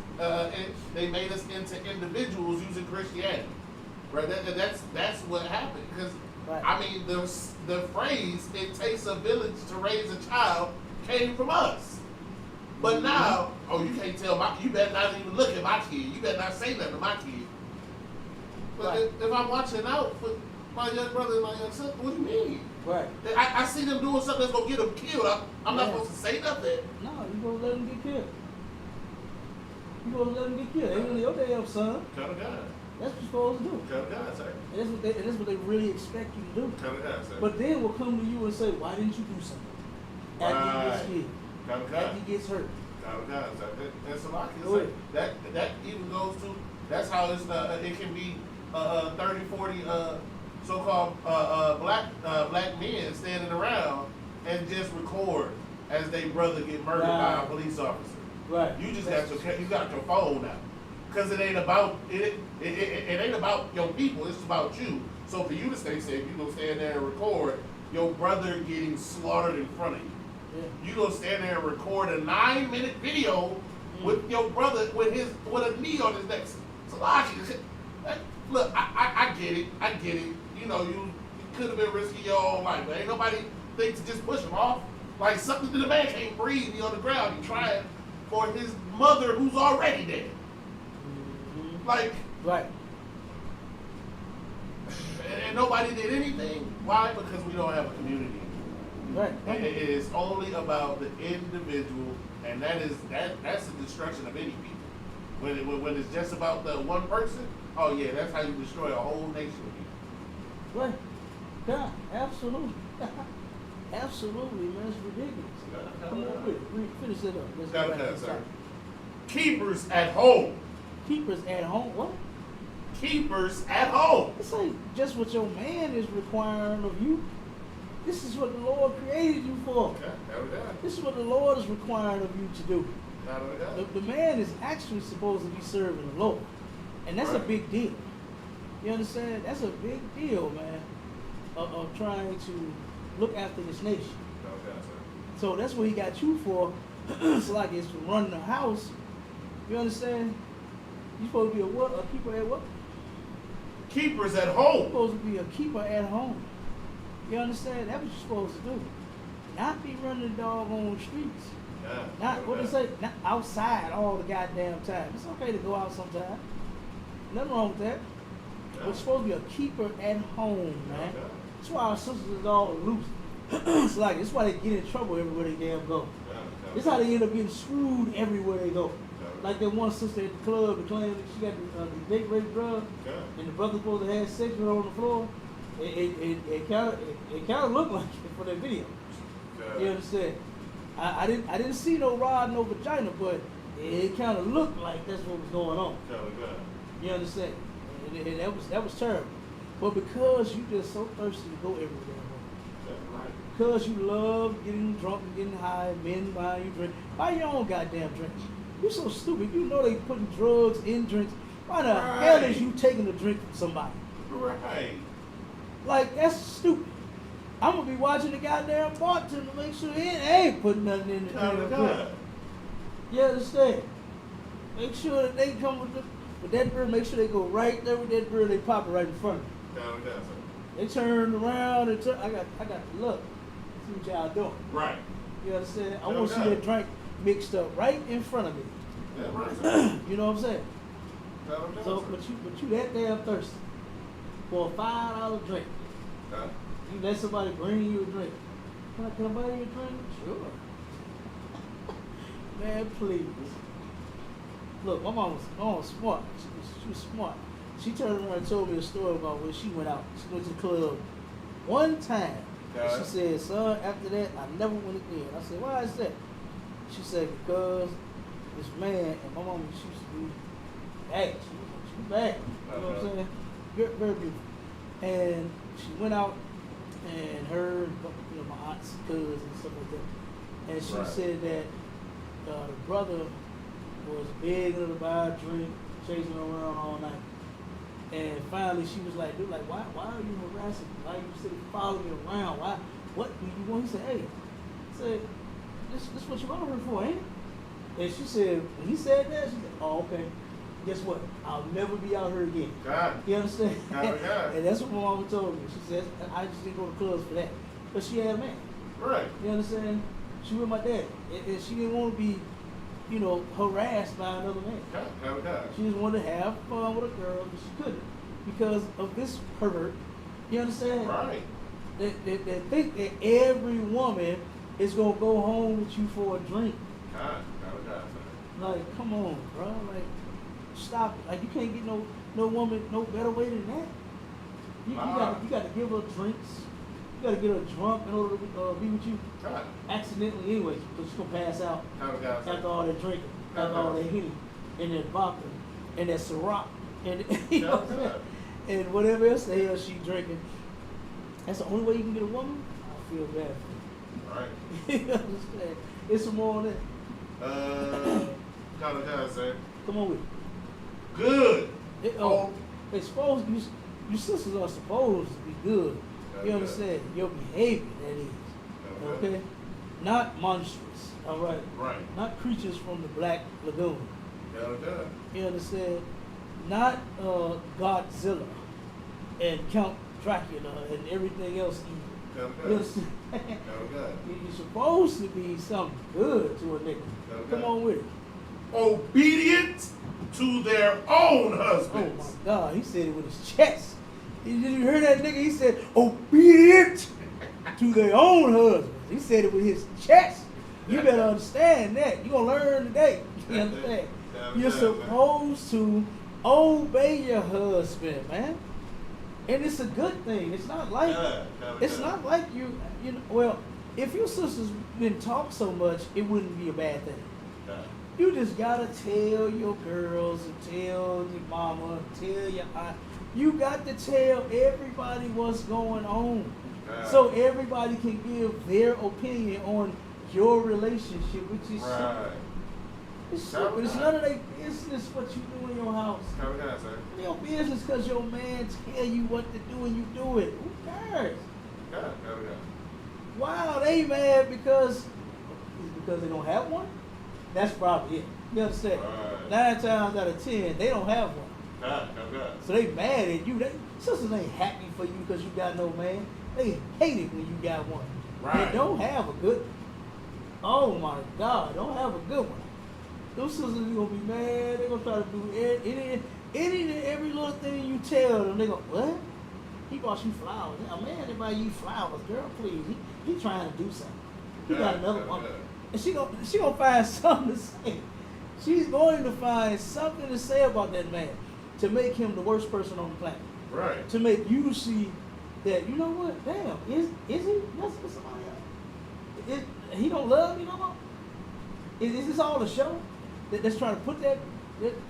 S7: They made us into individuals using Christianity. Right. That's what happened. Because
S6: Right.
S7: I mean, the phrase "it takes a village to raise a child" came from us. But now, oh, you can't tell you better not even look at my kid. You better not say nothing to my kid. But
S6: Right.
S7: if I'm watching out for my young brother and my young sister, what do you mean?
S6: Right.
S7: I see them doing something that's going to get them killed. I'm not
S6: Yeah.
S7: supposed to say nothing.
S6: No, you gonna let them get killed. You gonna let them get killed. Ain't really your damn son.
S7: Kind of God.
S6: That's what you're supposed to do.
S7: Kind of God, sir.
S6: And that's what they really expect you to do.
S7: Kind of God, sir.
S6: But then we'll come to you and say, why didn't you do something? After he gets killed.
S7: Kind of
S6: After
S7: God.
S6: he gets hurt.
S7: Kind of God, sir. That's a lot.
S6: Go ahead.
S7: That even goes to, that's how it can be 30, 40 so-called black men standing around and just record as their brother get murdered by a police officer.
S6: Right.
S7: You just got your phone out, because it ain't about it ain't about your people. It's about you. So for you to stay safe, you gonna stand there and record your brother getting slaughtered in front of you.
S6: Yeah.
S7: You gonna stand there and record a 9-minute video with your brother with a knee on his neck. So look, I get it. I get it. You know, you could have been risking your own life, but ain't nobody think to just push him off. Like something that the man can't breathe. He on the ground. He trying for his mother who's already dead. Like,
S6: Right.
S7: and nobody did anything. Why? Because we don't have a community.
S6: Right.
S7: And it is only about the individual, and that's the destruction of any people. When it's just about the one person, oh yeah, that's how you destroy a whole nation of people.
S6: Right. Yeah, absolutely. Absolutely, man. It's ridiculous. Come on with it. Finish it up. Let's
S7: Got
S6: go back
S7: that,
S6: to the
S7: sir.
S6: topic.
S7: Keepers at home.
S6: Keepers at home. What?
S7: Keepers at home.
S6: This ain't just what your man is requiring of you. This is what the Lord created you for.
S7: Okay, there we go.
S6: This is what the Lord is requiring of you to do.
S7: There we go.
S6: The man is actually supposed to be serving the Lord. And that's a
S7: Right.
S6: big deal. You understand? That's a big deal, man, of trying to look after this nation.
S7: Okay, sir.
S6: So that's what he got you for. It's like it's to run the house. You understand? You're supposed to be a what? A keeper at what?
S7: Keepers at
S6: You're
S7: home.
S6: supposed to be a keeper at home. You understand? That's what you're supposed to do. not be running the doggone streets.
S7: Yeah.
S6: Not what they say, not outside all the goddamn time. It's okay to go out sometime. Nothing wrong with that.
S7: Yeah.
S6: We're supposed to be a keeper at home, man.
S7: Yeah.
S6: That's why our sisters is all loose. It's like it's why they get in trouble everywhere they damn go. It's how they end up getting screwed everywhere they go. Like that one sister at the club that claimed that she got the date rape drug, and the brother supposed to have sex with her on the floor. It kind of looked like it for that video. You understand? I didn't see no rod, no vagina, but it kind of looked like that's what was going on. You understand? And that was terrible. But because you just so thirsty to go everywhere, because you love getting drunk and getting high, men buying you drink, buy your own goddamn drink. You're so stupid. You know they putting drugs in drinks. Why the hell is you taking a drink from somebody?
S7: Right.
S6: Like, that's stupid. I'm going to be watching the goddamn bartender to make sure he ain't putting nothing in the drink. You understand? Make sure that they come with that bird, make sure they go right there with that bird, they pop it right in front of them. They turn around and I got to look. See what y'all doing.
S7: Right.
S6: You understand? I want to see that drink mixed up right in front of me.
S7: Yeah, right.
S6: You know what I'm saying? So, but you that damn thirsty for a $5 drink. You let somebody bring you a drink. Can I buy you a drink? Sure. Man, please. Look, my mom was smart. She was smart. She turned around and told me a story about when she went out. She went to the club one time. And she said, son, after that, I never went again. I said, why is that? She said, because this man, and my mom, she used to be bad. She was bad. You know what I'm saying? Very, very beautiful. And she went out and her, my aunts, cousins, and stuff like that. And she said that the brother was begging her to buy a drink, chasing her around all night. And finally she was like, dude, like, why are you harassing me? Why are you sitting following me around? What do you want? He said, hey, this what you want her for, ain't it? And she said, when he said that, she said, oh, okay. Guess what? I'll never be out here again. You understand? And that's what my mama told me. She said, I just didn't go to clubs for that. But she had a man.
S7: Right.
S6: You understand? She with my dad. And she didn't want to be, harassed by another man. She just wanted to have fun with a girl, but she couldn't because of this pervert. You understand?
S7: Right.
S6: They think that every woman is gonna go home with you for a drink. Like, come on, bro. Like, stop it. Like, you can't get no woman no better way than that. You got to give her drinks. You got to get her drunk in order to be with you. Accidentally, anyway, because she's gonna pass out after all that drinking, after all that Henny, and that vodka, and that Ciroc, and and whatever else the hell she drinking. That's the only way you can get a woman. I feel bad for
S7: Right.
S6: you. You understand? It's some more on that. Come on with it.
S7: Good.
S6: They supposed you sisters are supposed to be good. You understand? Your behavior, that is. Okay? Not monstrous. All right?
S7: Right.
S6: Not creatures from the Black Lagoon. You understand? Not Godzilla and Count Dracula and everything else evil. You understand? You're supposed to be something good to a nigga. Come on with it.
S7: Obedient to their own husbands.
S6: Oh my God, he said it with his chest. Did you hear that nigga? He said, obedient to their own husbands. He said it with his chest. You better understand that. You're going to learn today. You understand? You're supposed to obey your husband, man. And it's a good thing. It's not like well, if your sisters didn't talk so much, it wouldn't be a bad thing. You just gotta tell your girls and tell your mama, tell your aunt. You got to tell everybody what's going on. So everybody can give their opinion on your relationship, which is stupid. It's stupid. It's none of their business what you do in your house. It's your business because your man tell you what to do and you do it. Who cares? Wow, they mad because they don't have one? That's probably it. You understand? 9 times out of 10, they don't have one. So they mad at you. Sisters ain't happy for you because you got no man. They hate it when you got one.
S7: Right.
S6: They don't have a good. Oh my God, don't have a good one. Those sisters are gonna be mad. They're gonna try to do any and every little thing you tell them. They go, what? He bought you flowers. A man, they buy you flowers, girl. Please, he trying to do something. He got another one, and she gonna find something to say. She's going to find something to say about that man to make him the worst person on the planet.
S7: Right.
S6: To make you see that, you know what? Damn, is he messing with somebody else? He don't love you no more? Is this all a show? That's trying to put that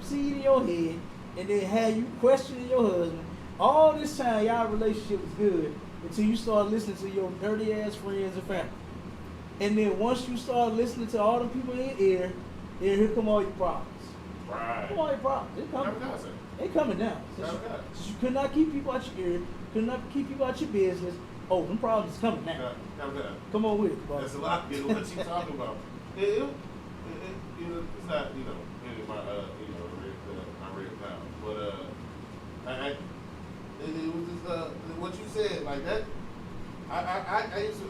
S6: seed in your head and then have you questioning your husband. All this time, y'all relationship was good until you start listening to your dirty ass friends and family. And then once you start listening to all the people in your ear, then here come all your problems.
S7: Right.
S6: Come all your problems. They coming. They coming down. Since you could not keep people out your ear, could not keep people out your business. Oh, them problems is coming now. Come on with it, bro.
S7: That's a lot. What you talking about? It's not, in my, my red pound, but it was just what you said like that. I used to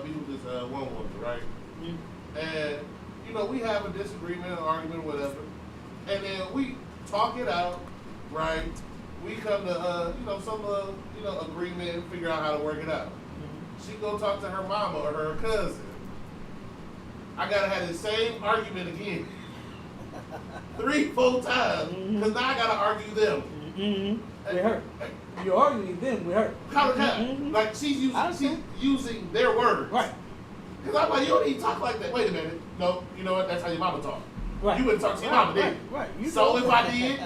S7: be with this one woman, right? Mm-hmm. And we have a disagreement, an argument, whatever, and then we talk it out, right? We come to some agreement and figure out how to work it out. Mm-hmm. She go talk to her mama or her cousin. I gotta have the same argument again. 3-4 times, because now I gotta argue them.
S6: Mm-hmm. We hurt. You're arguing them, we hurt.
S7: How like she's using their words.
S6: Right.
S7: Because I'm like, you don't need to talk like that. Wait a minute. No, you know what? That's how your mama talk.
S6: Right.
S7: You wouldn't talk to your mama, did you?
S6: Right. You
S7: so if I did,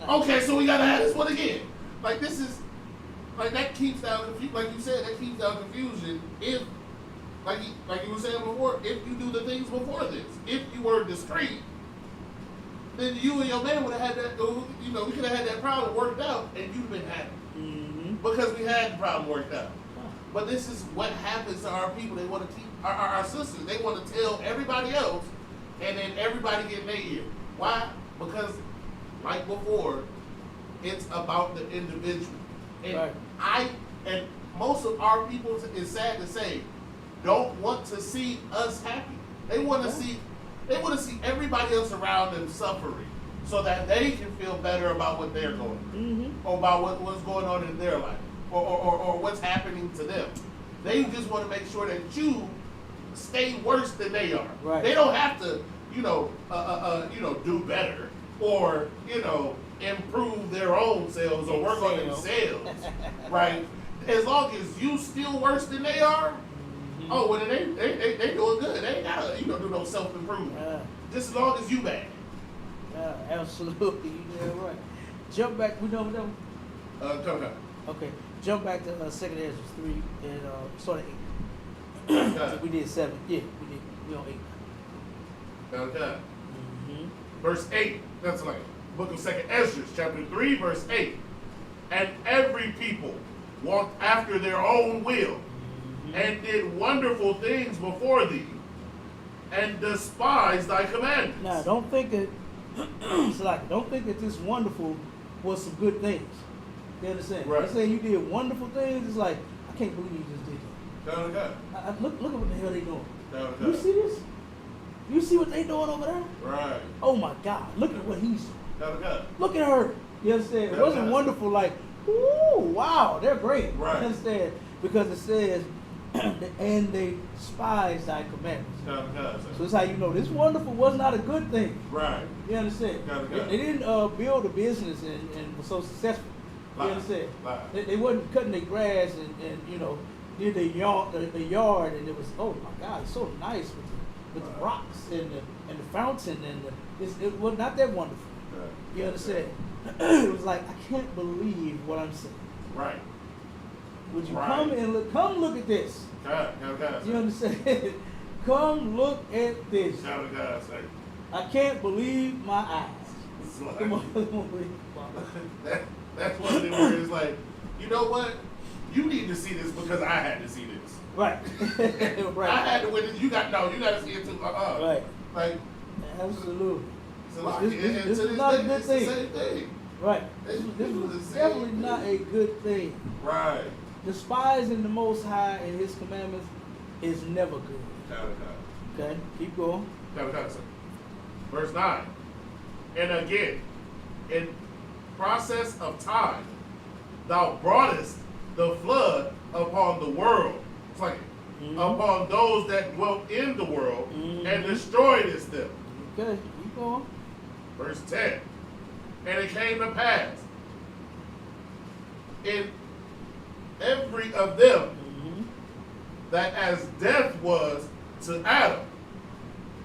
S7: okay, so we gotta have this one again. Like this is, like that keeps down confusion. Like you said, that keeps down confusion. If, like you were saying before, if you do the things before this, if you were discreet, then you and your man would have had that. We could have had that problem worked out, and you'd have been happy. Mm-hmm. Because we had the problem worked out. But this is what happens to our people. They want to keep our sisters. They want to tell everybody else, and then everybody get in their ear. Why? Because, like before, it's about the individual. And
S6: right.
S7: And most of our people, it's sad to say, don't want to see us happy. They want to see everybody else around them suffering, so that they can feel better about what they're going through, mm-hmm. or about what's going on in their life, or what's happening to them. They just want to make sure that you stay worse than they are.
S6: Right.
S7: They don't have to, do better or improve their own selves or work on themselves, right? As long as you still worse than they are. Mm-hmm. Oh, well, they doing good. They ain't gotta do no self improvement. Just as long as you bad.
S6: Yeah, absolutely. You're right. Jump back. We done with them.
S7: Come on.
S6: Okay. Jump back to 2nd Ezra 3 and start at 8. So we did 7. Yeah, we on 8.
S7: Okay.
S6: Mm-hmm.
S7: Verse 8. That's like book of 2nd Ezra, chapter 3, verse 8. And every people walked after their own will, and did wonderful things before thee, and despised thy commandments.
S6: Now, don't think that don't think that this wonderful was some good things. You understand?
S7: Right.
S6: They say you did wonderful things. It's like, I can't believe you just did that. Look at what the hell they doing. You see this? You see what they doing over there?
S7: Right.
S6: Oh my God! Look at what he's doing. Look at her. You understand? It wasn't wonderful like, ooh, wow, they're great.
S7: Right.
S6: You understand? Because it says, and they despise thy commandments. So that's how you know this wonderful was not a good thing.
S7: Right.
S6: You understand? They didn't build a business and was so successful. You understand? They wasn't cutting their grass and near the yard, and it was, oh my God, it's so nice with the rocks and the fountain it was not that wonderful.
S7: Right.
S6: You understand? It was like, I can't believe what I'm seeing.
S7: Right.
S6: Would you come look at this? You understand? Come look at this. I can't believe my eyes. Come on.
S7: That's one of them where it's like, you know what? You need to see this because I had to see this.
S6: Right. Right.
S7: I had to witness. You got to see it too.
S6: Right.
S7: Like,
S6: absolutely.
S7: This
S6: is not a good thing.
S7: The same thing.
S6: Right. This was definitely not a good thing.
S7: Right.
S6: Despising the Most High and His commandments is never good. Okay, keep going.
S7: Verse 9. And again, in process of time, thou broughtest the flood upon the world. It's like upon those that dwelt in the world and destroyedest them.
S6: Okay, keep going.
S7: Verse 10. And it came to pass in every of them that as death was to Adam,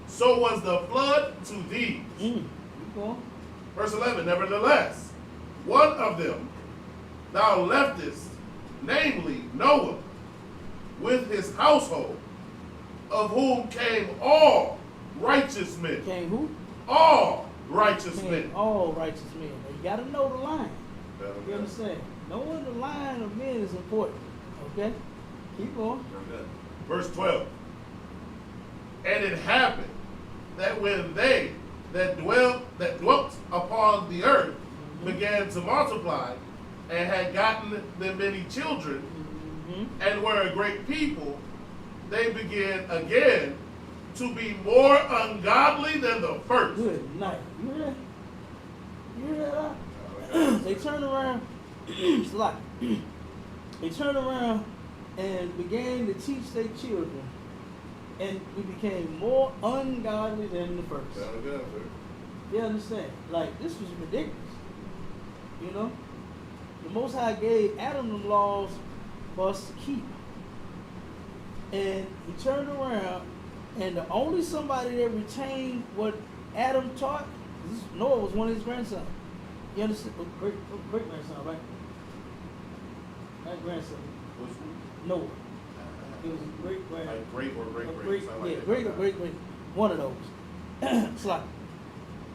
S7: so was the flood to these.
S6: Keep going.
S7: Verse 11. Nevertheless, one of them thou leftest, namely Noah, with his household, of whom came all righteous men.
S6: Came who?
S7: All righteous men.
S6: Came all righteous men. Now you got to know the line. You understand? Knowing the line of men is important. Okay? Keep going.
S7: Verse 12. And it happened that when they that dwelt upon the earth began to multiply and had gotten them many children and were a great people, they began again to be more ungodly than the first.
S6: Good night. You hear that? You hear that? They turned around. It's a lot. They turned around and began to teach their children, and we became more ungodly than the first. You understand? Like, this was ridiculous. You know? The Most High gave Adam the laws for us to keep. And he turned around, and the only somebody that retained what Adam taught, Noah was one of his grandsons. You understand? Great grandson, right? Not grandson. Noah. It was a great grand.
S7: Like great or great.
S6: Yeah, great or great. One of those. It's like,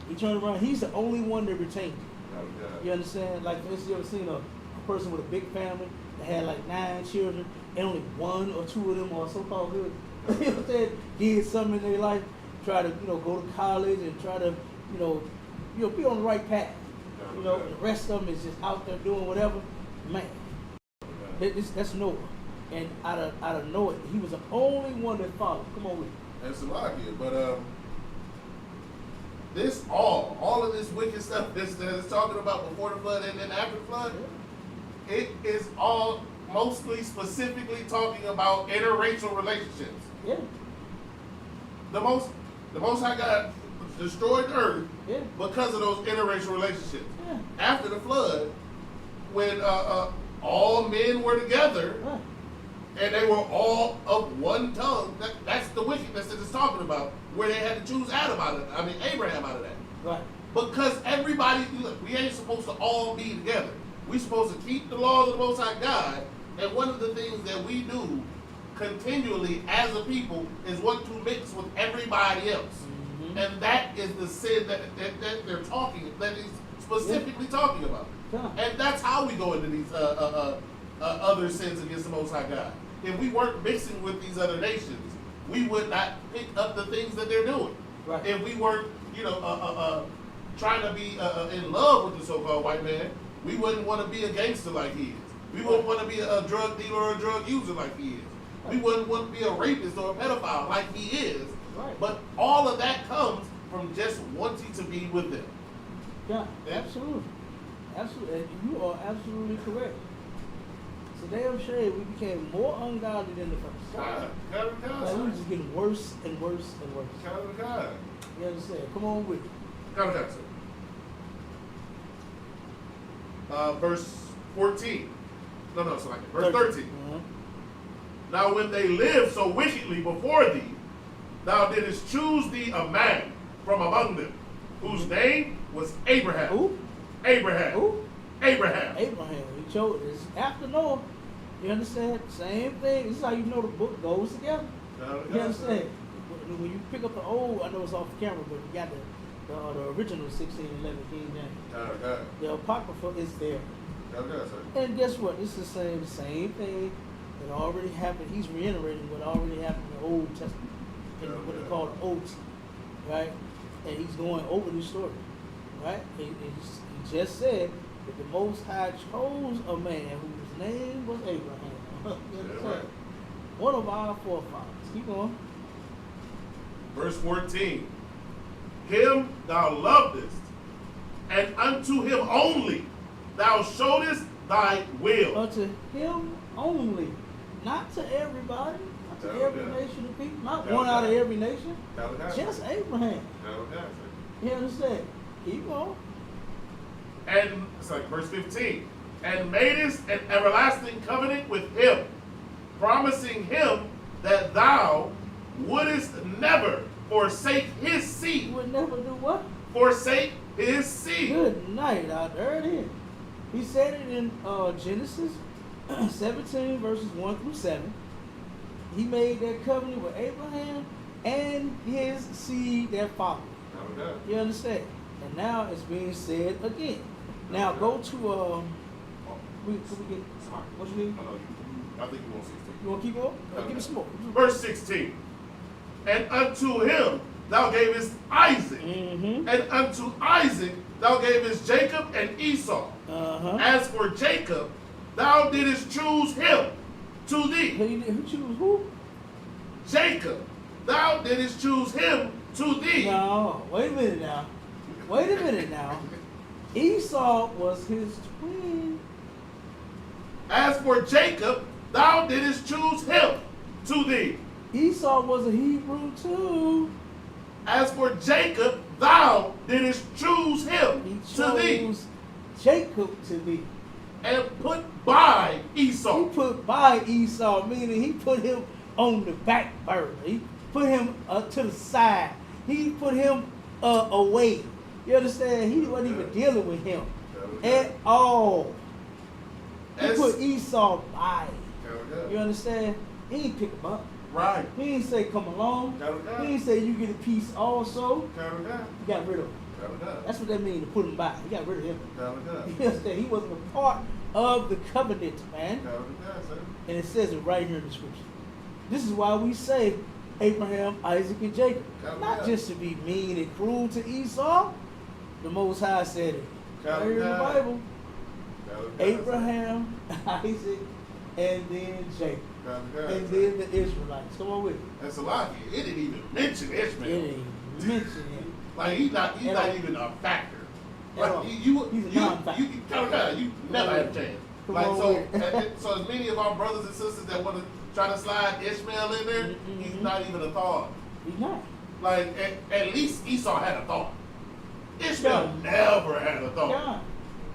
S6: he turned around, he's the only one that retained it. You understand? Like, for instance, you ever seen a person with a big family that had like 9 children, and only 1 or 2 of them are so-called good? You know what I'm saying? Did something in their life, try to, go to college and try to, be on the right path. And the rest of them is just out there doing whatever. Man, that's Noah. And out of Noah, he was the only one that followed. Come on with me.
S7: That's Salakia, but this all of this wicked stuff that is talking about before the flood and then after the flood, it is all mostly specifically talking about interracial relationships.
S6: Yeah.
S7: The most High God destroyed the earth because of those interracial relationships.
S6: Yeah.
S7: After the flood, when all men were together,
S6: Right.
S7: and they were all of one tongue. That's the wickedness that it's talking about, where they had to choose Abraham out of that.
S6: Right.
S7: Because everybody, look, we ain't supposed to all be together. We're supposed to keep the laws of the Most High God, and one of the things that we do continually as a people is want to mix with everybody else. And that is the sin that they're talking, that he's specifically talking about.
S6: Yeah.
S7: And that's how we go into these other sins against the Most High God. If we weren't mixing with these other nations, we would not pick up the things that they're doing.
S6: Right.
S7: If we weren't, trying to be in love with the so-called white man, we wouldn't want to be a gangster like he is. We wouldn't want to be a drug dealer or a drug user like he is. We wouldn't want to be a rapist or a pedophile like he is.
S6: Right.
S7: But all of that comes from just wanting to be with them.
S6: Yeah, absolutely. Absolutely. And you are absolutely correct. It's a damn shame we became more ungodly than the first. Like, we were just getting worse and worse and worse. You understand? Come on with it.
S7: Verse 14. Verse 13. Now when they lived so wickedly before thee, thou didst choose thee a man from among them, whose name was Abraham.
S6: Who?
S7: Abraham.
S6: Who?
S7: Abraham.
S6: Abraham. He chose this after Noah. You understand? Same thing. This is how you know the book goes together. You understand? When you pick up the old, I know it's off camera, but you got the original 1611 King James. The Apocrypha is there. And guess what? It's the same thing that already happened. He's reiterating what already happened in the Old Testament, in what they call the OT, right? And he's going over this story, right? He just said that the Most High chose a man whose name was Abraham. You understand? One of our forefathers. Keep going.
S7: Verse 14. Him thou lovest, and unto him only thou showedest thy will.
S6: Unto him only. Not to everybody. Not to every nation of people. Not one out of every nation. Just Abraham. You understand? Keep going.
S7: And it's like verse 15. And madest an everlasting covenant with him, promising him that thou wouldest never forsake his
S6: You
S7: seed.
S6: would never do what?
S7: Forsake his seed.
S6: Good night out there it is. He said it in Genesis 17 verses 1 through 7. He made that covenant with Abraham and his seed that followed. You understand? And now it's being said again. Now go to we get what you need?
S7: I think you want 16.
S6: You want to keep on? Give me some more.
S7: Verse 16. And unto him thou gavest Isaac,
S6: Mm-hmm.
S7: and unto Isaac thou gavest Jacob and Esau. As for Jacob, thou didst choose him to thee.
S6: Who choose who?
S7: Jacob, thou didst choose him to thee.
S6: No, wait a minute now. Wait a minute now. Esau was his twin.
S7: As for Jacob, thou didst choose him to thee.
S6: Esau was a Hebrew too.
S7: As for Jacob, thou didst choose him
S6: He
S7: to thee,
S6: chose Jacob to thee.
S7: and put by
S6: He
S7: Esau.
S6: put by Esau, meaning he put him on the back burner. He put him to the side. He put him away. You understand? He wasn't even dealing with him at all. He
S7: As-
S6: put Esau by. You understand? He ain't pick him up.
S7: Right.
S6: He ain't say come along. He ain't say you get a piece also. He got rid of him. That's what that means to put him by. He got rid of him. You understand? He wasn't a part of the covenant, man. And it says it right here in the scripture. This is why we say Abraham, Isaac, and Jacob. Not just to be mean and cruel to Esau. The Most High said it. Right here in the Bible. Abraham, Isaac, and then Jacob. And then the Israelites. Come on with it.
S7: That's a lot. It didn't even mention
S6: It
S7: Ishmael.
S6: ain't mention him.
S7: Like he's not
S6: At all.
S7: even a factor.
S6: At all.
S7: Like
S6: He's a non-factor.
S7: You never have a chance.
S6: Come
S7: Like
S6: on
S7: so,
S6: with it.
S7: so as many of our brothers and sisters that want to try to slide Ishmael in there, he's not even a thought.
S6: He's not.
S7: Like at least Esau had a thought. Ishmael
S6: God.
S7: never had a thought.
S6: God.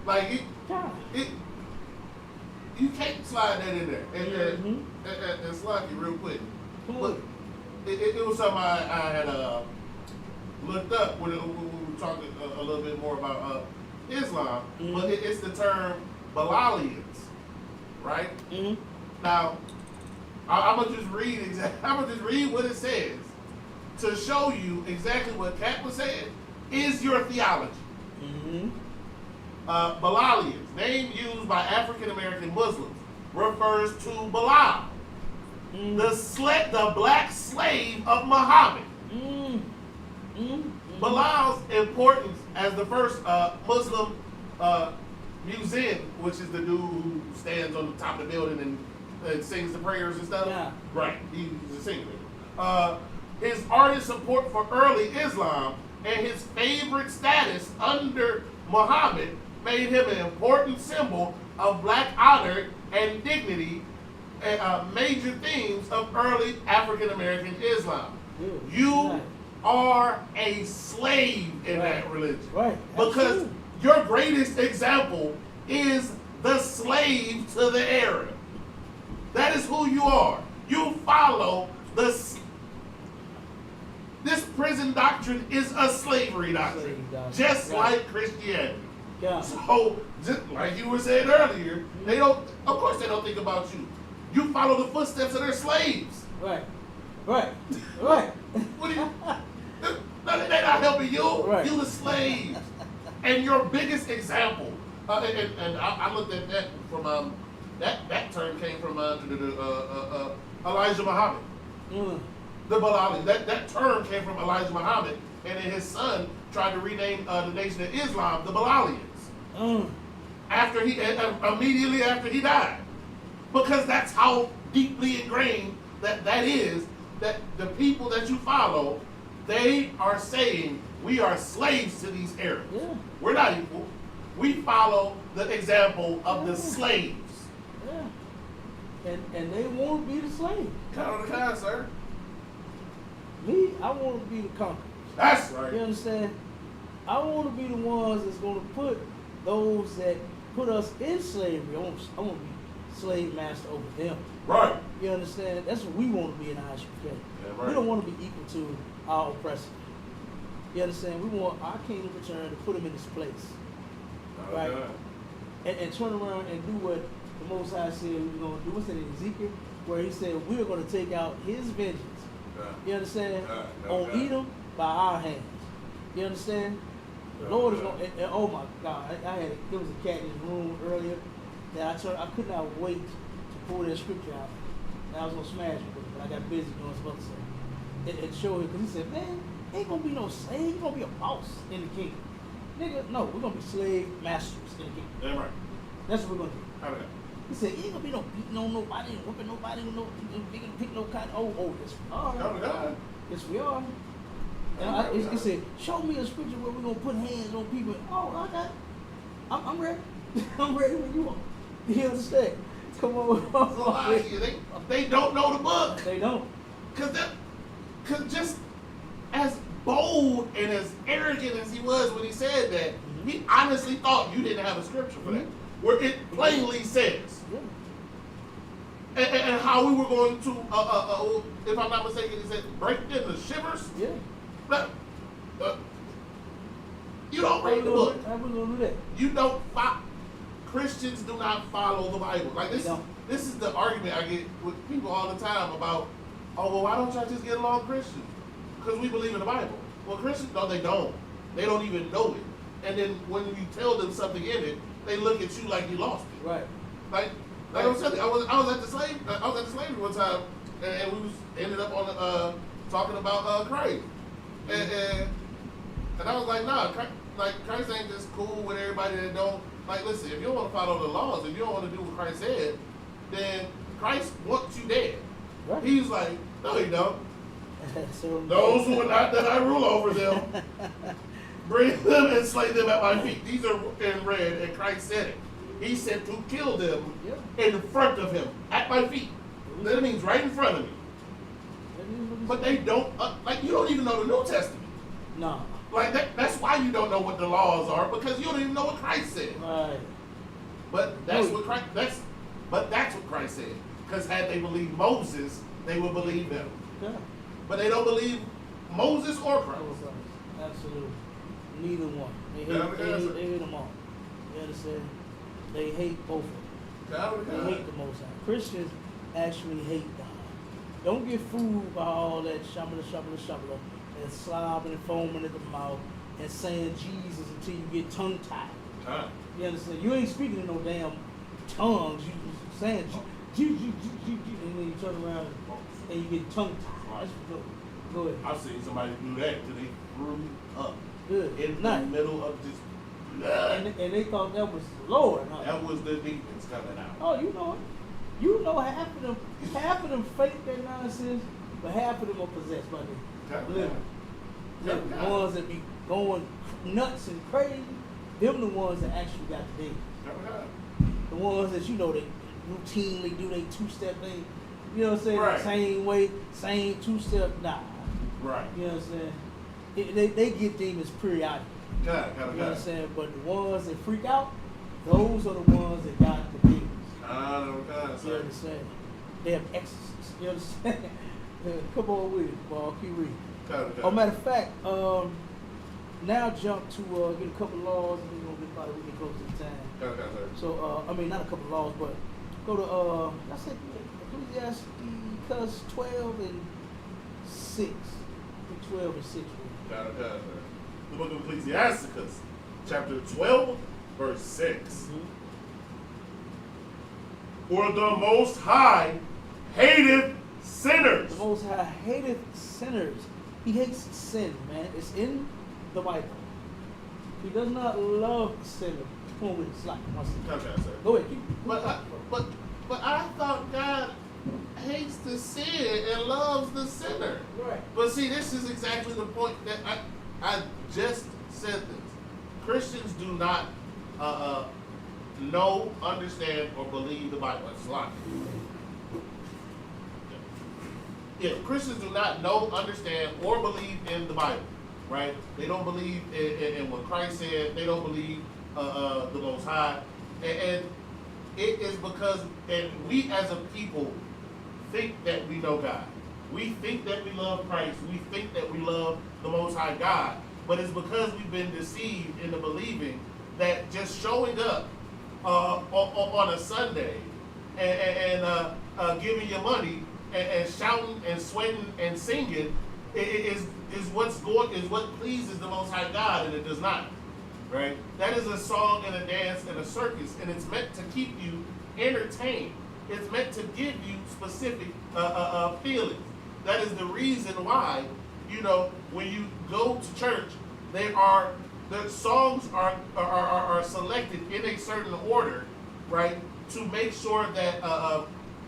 S7: Like
S6: God.
S7: you can't slide that in there. And
S6: Mhm.
S7: and slide you real quick.
S6: Come
S7: But
S6: on.
S7: it was something I had looked up when we were talking a little bit more about Islam.
S6: Mhm.
S7: But it's the term Balalians, right?
S6: Mm-hmm.
S7: Now, I'm gonna just read I'm gonna just read what it says to show you exactly what Kat was saying is your theology.
S6: Mm-hmm.
S7: Balalians, name used by African American Muslims, refers to Bilal,
S6: Mm.
S7: the black slave of Muhammad.
S6: Mm. Mm.
S7: Bilal's importance as the first Muslim muezzin, which is the dude who stands on the top of the building and sings the prayers and stuff.
S6: Yeah.
S7: Right, he's a singer. His ardent support for early Islam and his favorite status under Muhammad made him an important symbol of black honor and dignity, major themes of early African American Islam.
S6: Good.
S7: You
S6: Right.
S7: are a slave in
S6: Right.
S7: that religion.
S6: Right.
S7: Because
S6: Absolutely.
S7: your greatest example is the slave to the Arab. That is who you are. You follow this prison doctrine is a slavery doctrine,
S6: Slave doctrine.
S7: just
S6: Right.
S7: like Christianity.
S6: Yeah.
S7: So, just like you were saying earlier, they don't. Of course, they don't think about you. You follow the footsteps of their slaves.
S6: Right. Right. Right.
S7: What do you? They're not helping you.
S6: Right.
S7: You the slaves. And your biggest example, and I looked at that from that term came from Elijah Muhammad.
S6: Mm.
S7: The Balali. That term came from Elijah Muhammad, and then his son tried to rename the Nation of Islam the Balalians
S6: Mm.
S7: after immediately after he died, because that's how deeply ingrained that is that the people that you follow, they are saying we are slaves to these Arabs.
S6: Yeah.
S7: We're not equal. We follow the example of the slaves.
S6: Yeah. And they want to be the slave.
S7: Count on the kind, sir.
S6: Me, I want to be the conqueror.
S7: That's right.
S6: You understand? I want to be the ones that's going to put those that put us in slavery. I want to be slave master over them.
S7: Right.
S6: You understand? That's what we want to be in ISUPK.
S7: Yeah, right.
S6: We don't want to be equal to our oppressor. You understand? We want our king to return to put him in his place. Right? And turn around and do what the Most High said we were going to do. What's that in Ezekiel? Where he said we're going to take out his vengeance. You understand? On Edom by our hands. You understand? The Lord is going to, and oh my God, there was a cat in his room earlier that I could not wait to pull that scripture out. And I was going to smash it, but I got busy doing some other stuff. And show him, because he said, man, ain't going to be no slave, you're going to be a boss in the kingdom. Nigga, no, we're going to be slave masters in the kingdom.
S7: Damn right.
S6: That's what we're going to do.
S7: How about that?
S6: He said, you ain't gonna be no beating on nobody, and whooping nobody with no pick no kind. Oh, yes we are.
S7: Count on God.
S6: Yes we are. And it said, show me a scripture where we're gonna put hands on people. Oh, I got it. I'm ready. I'm ready when you are. You understand? Come on.
S7: They don't know the book.
S6: They don't.
S7: Cause just as bold and as arrogant as he was when he said that, he honestly thought you didn't have a scripture for that. Where it plainly says, and how we were going to, if I'm not mistaken, he said, break them to shivers.
S6: Yeah.
S7: But, you don't read the book.
S6: How we gonna do that?
S7: You don't. Christians do not follow the Bible. Like this. This is the argument I get with people all the time about, oh well, why don't y'all just get along Christians? Because we believe in the Bible. Well, Christians, no, they don't. They don't even know it. And then when you tell them something in it, they look at you like you lost it.
S6: Right.
S7: Like I was at the slavery one time, and we ended up on talking about Christ, and I was like, nah, Christ ain't just cool with everybody that don't. Like, listen, if you don't want to follow the laws, if you don't want to do what Christ said, then Christ wants you dead.
S6: Right.
S7: He's like, no, he don't.
S6: So,
S7: Those who are not that I rule over them, bring them and slay them at my feet. These are in red, and Christ said it. He said to kill them in front of him, at my feet. That means right in front of me. But they don't, like, you don't even know the New Testament.
S6: No.
S7: Like, that's why you don't know what the laws are, because you don't even know what Christ said.
S6: Right.
S7: But that's what Christ said. Because had they believed Moses, they would believe him.
S6: Yeah.
S7: But they don't believe Moses or Christ.
S6: Absolutely. Neither one. They hate them all. You understand? They hate both of them. They hate the Most High. Christians actually hate God. Don't get fooled by all that shabala and slobbing and foaming at the mouth and saying Jesus until you get tongue-tied. You understand? You ain't speaking in no damn tongues. You saying Jesus, and then you turn around and you get tongue-tied. Go ahead.
S7: I've seen somebody do that till they threw up.
S6: Good.
S7: In the middle of this blood.
S6: And they thought that was the Lord. Huh?
S7: That was the demons coming out.
S6: Oh, you know it. You know half of them fake that nonsense, but half of them are possessed by the ones that be going nuts and crazy. Them the ones that actually got the demons. The ones that you know they routinely do they two-step thing. You know what I'm saying?
S7: Right.
S6: Same way, same two-step. Nah.
S7: Right.
S6: You know what I'm saying? They get demons periodically. You know what I'm saying? But the ones that freak out, those are the ones that got the demons. You understand? They have exorcists. You understand? Come on with it, ball. Keep reading. Oh, matter of fact, now jump to get a couple laws, and we're gonna get probably we can close to the time. So I mean not a couple laws, but go to I said Ecclesiastes 12 and 6. 12 and 6.
S7: The book of Ecclesiastes, chapter 12, verse 6. For the Most High hateth sinners.
S6: The Most High hateth sinners. He hates sin, man. It's in the Bible. He does not love sin. Go ahead.
S7: But I thought God hates the sin and loves the sinner.
S6: Right.
S7: But see, this is exactly the point that I just said this. Christians do not know, understand, or believe the Bible. It's a lie. Yeah, Christians do not know, understand, or believe in the Bible, right? They don't believe in what Christ said. They don't believe the Most High. And it is because, and we as a people think that we know God. We think that we love Christ. We think that we love the Most High God. But it's because we've been deceived into believing that just showing up on a Sunday and giving you money and shouting and sweating and singing is what pleases the Most High God, and it does not. Right? That is a song and a dance and a circus, and it's meant to keep you entertained. It's meant to give you specific feelings. That is the reason why, when you go to church, the songs are selected in a certain order, right? To make sure that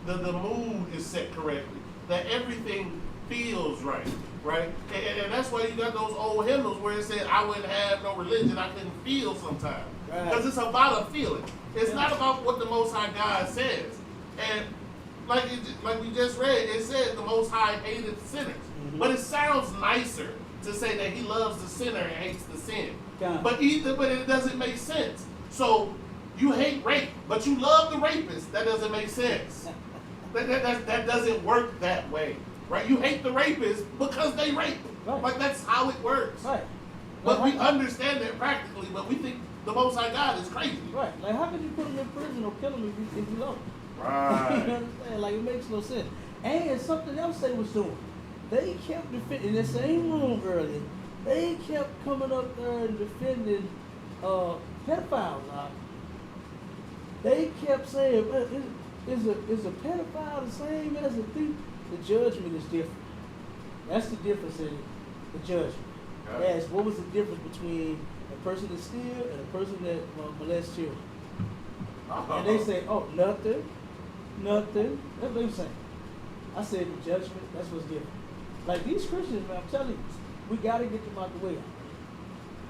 S7: the mood is set correctly, that everything feels right, right? And that's why you got those old hymnals where it said, I wouldn't have no religion, I couldn't feel sometimes. Because it's about a feeling. It's not about what the Most High God says. And like we just read, it said the Most High hated sinners. Mm-hmm. But it sounds nicer to say that he loves the sinner and hates the sin. But it doesn't make sense. So you hate rape, but you love the rapist. That doesn't make sense. That doesn't work that way. Right? You hate the rapists because they rape. Right. Like, that's how it works. Right. But we understand that practically, but we think the Most High God is crazy.
S6: Right. Like, how could you put him in prison or kill him if you love him?
S7: Right.
S6: You understand? Like, it makes no sense. And something else they was doing. They kept defending, in the same room earlier, they kept coming up there and defending pedophiles. They kept saying, is a pedophile the same as a thief? The judgment is different. That's the difference in the judgment. As what was the difference between a person that steals and a person that molests children? And they say, oh, nothing. That's what they saying. I said the judgment, that's what's different. Like these Christians, man, I'm telling you, we got to get them out the way.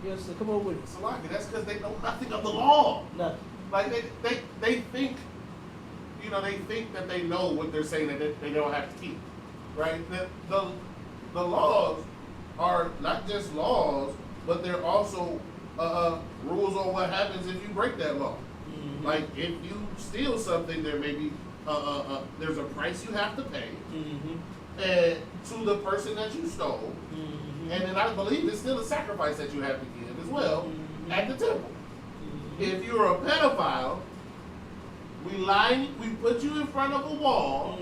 S6: You know, so come on with it.
S7: So like, that's because they know nothing of the law.
S6: Nothing.
S7: Like they think, they think that they know what they're saying that they don't have to keep, right? The laws are not just laws, but they're also rules on what happens if you break that law. Mm-hmm. Like if you steal something, there may be there's a price you have to pay, and to the person that you stole, and then I believe it's still a sacrifice that you have to give as well at the temple. If you're a pedophile, we put you in front of a wall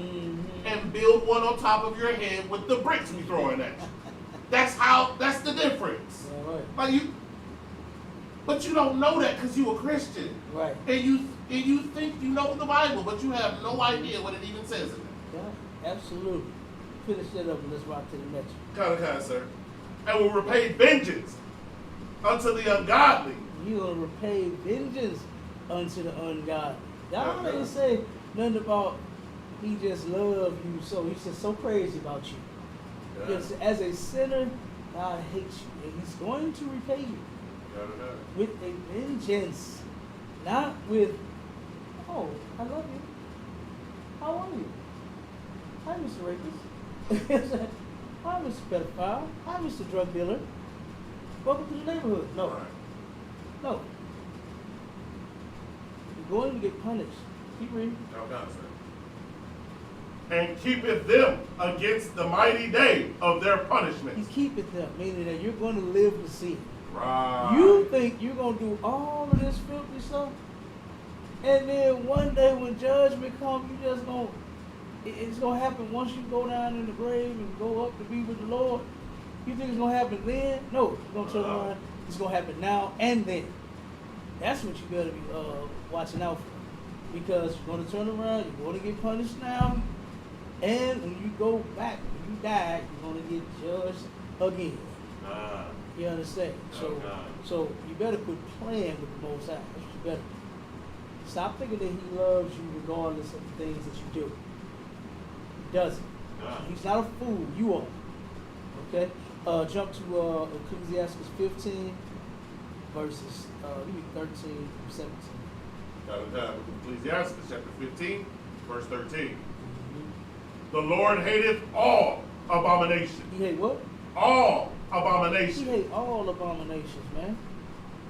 S7: and build one on top of your head with the bricks we throwing at you. That's the difference. Right. But you don't know that because you're a Christian. Right. And you think you know the Bible, but you have no idea what it even says in it.
S6: Yeah, absolutely. Finish that up and let's rock to the next
S7: one. Kind, sir. And will repay vengeance unto the ungodly.
S6: You will repay vengeance unto the ungodly. God didn't say nothing about he just loved you so. He's just so crazy about you. Yeah. Because as a sinner, God hates you. And he's going to repay you with a vengeance. Not with, oh, I love you. How are you? Hi, Mr. Rapist. Hi, Mr. Pedophile. Hi, Mr. Drug Dealer. Welcome to the neighborhood. No. Right. No. You're going to get punished. Keep reading.
S7: Okay, sir. And keepeth them against the mighty day of their punishment.
S6: He keepeth them, meaning that you're going to live to see it.
S7: Right.
S6: You think you're going to do all of this filthy stuff, and then one day when judgment comes, it's going to happen once you go down in the grave and go up to be with the Lord. You think it's going to happen then? No, it's going to turn around. It's going to happen now and then. That's what you got to be watching out for, because you're going to turn around, you're going to get punished now, and when you go back, when you die, you're going to get judged again. You understand? So you better quit playing with the Most High. That's what you better do. Stop thinking that he loves you regardless of the things that you do. doesn't.
S7: Nah.
S6: He's not a fool. You are. Okay? Jump to Ecclesiastes 15, verses 13 through 17.
S7: Ecclesiastes chapter 15, verse 13. The Lord hateth all abominations.
S6: He hate what?
S7: All
S6: He
S7: abominations.
S6: hate all abominations, man.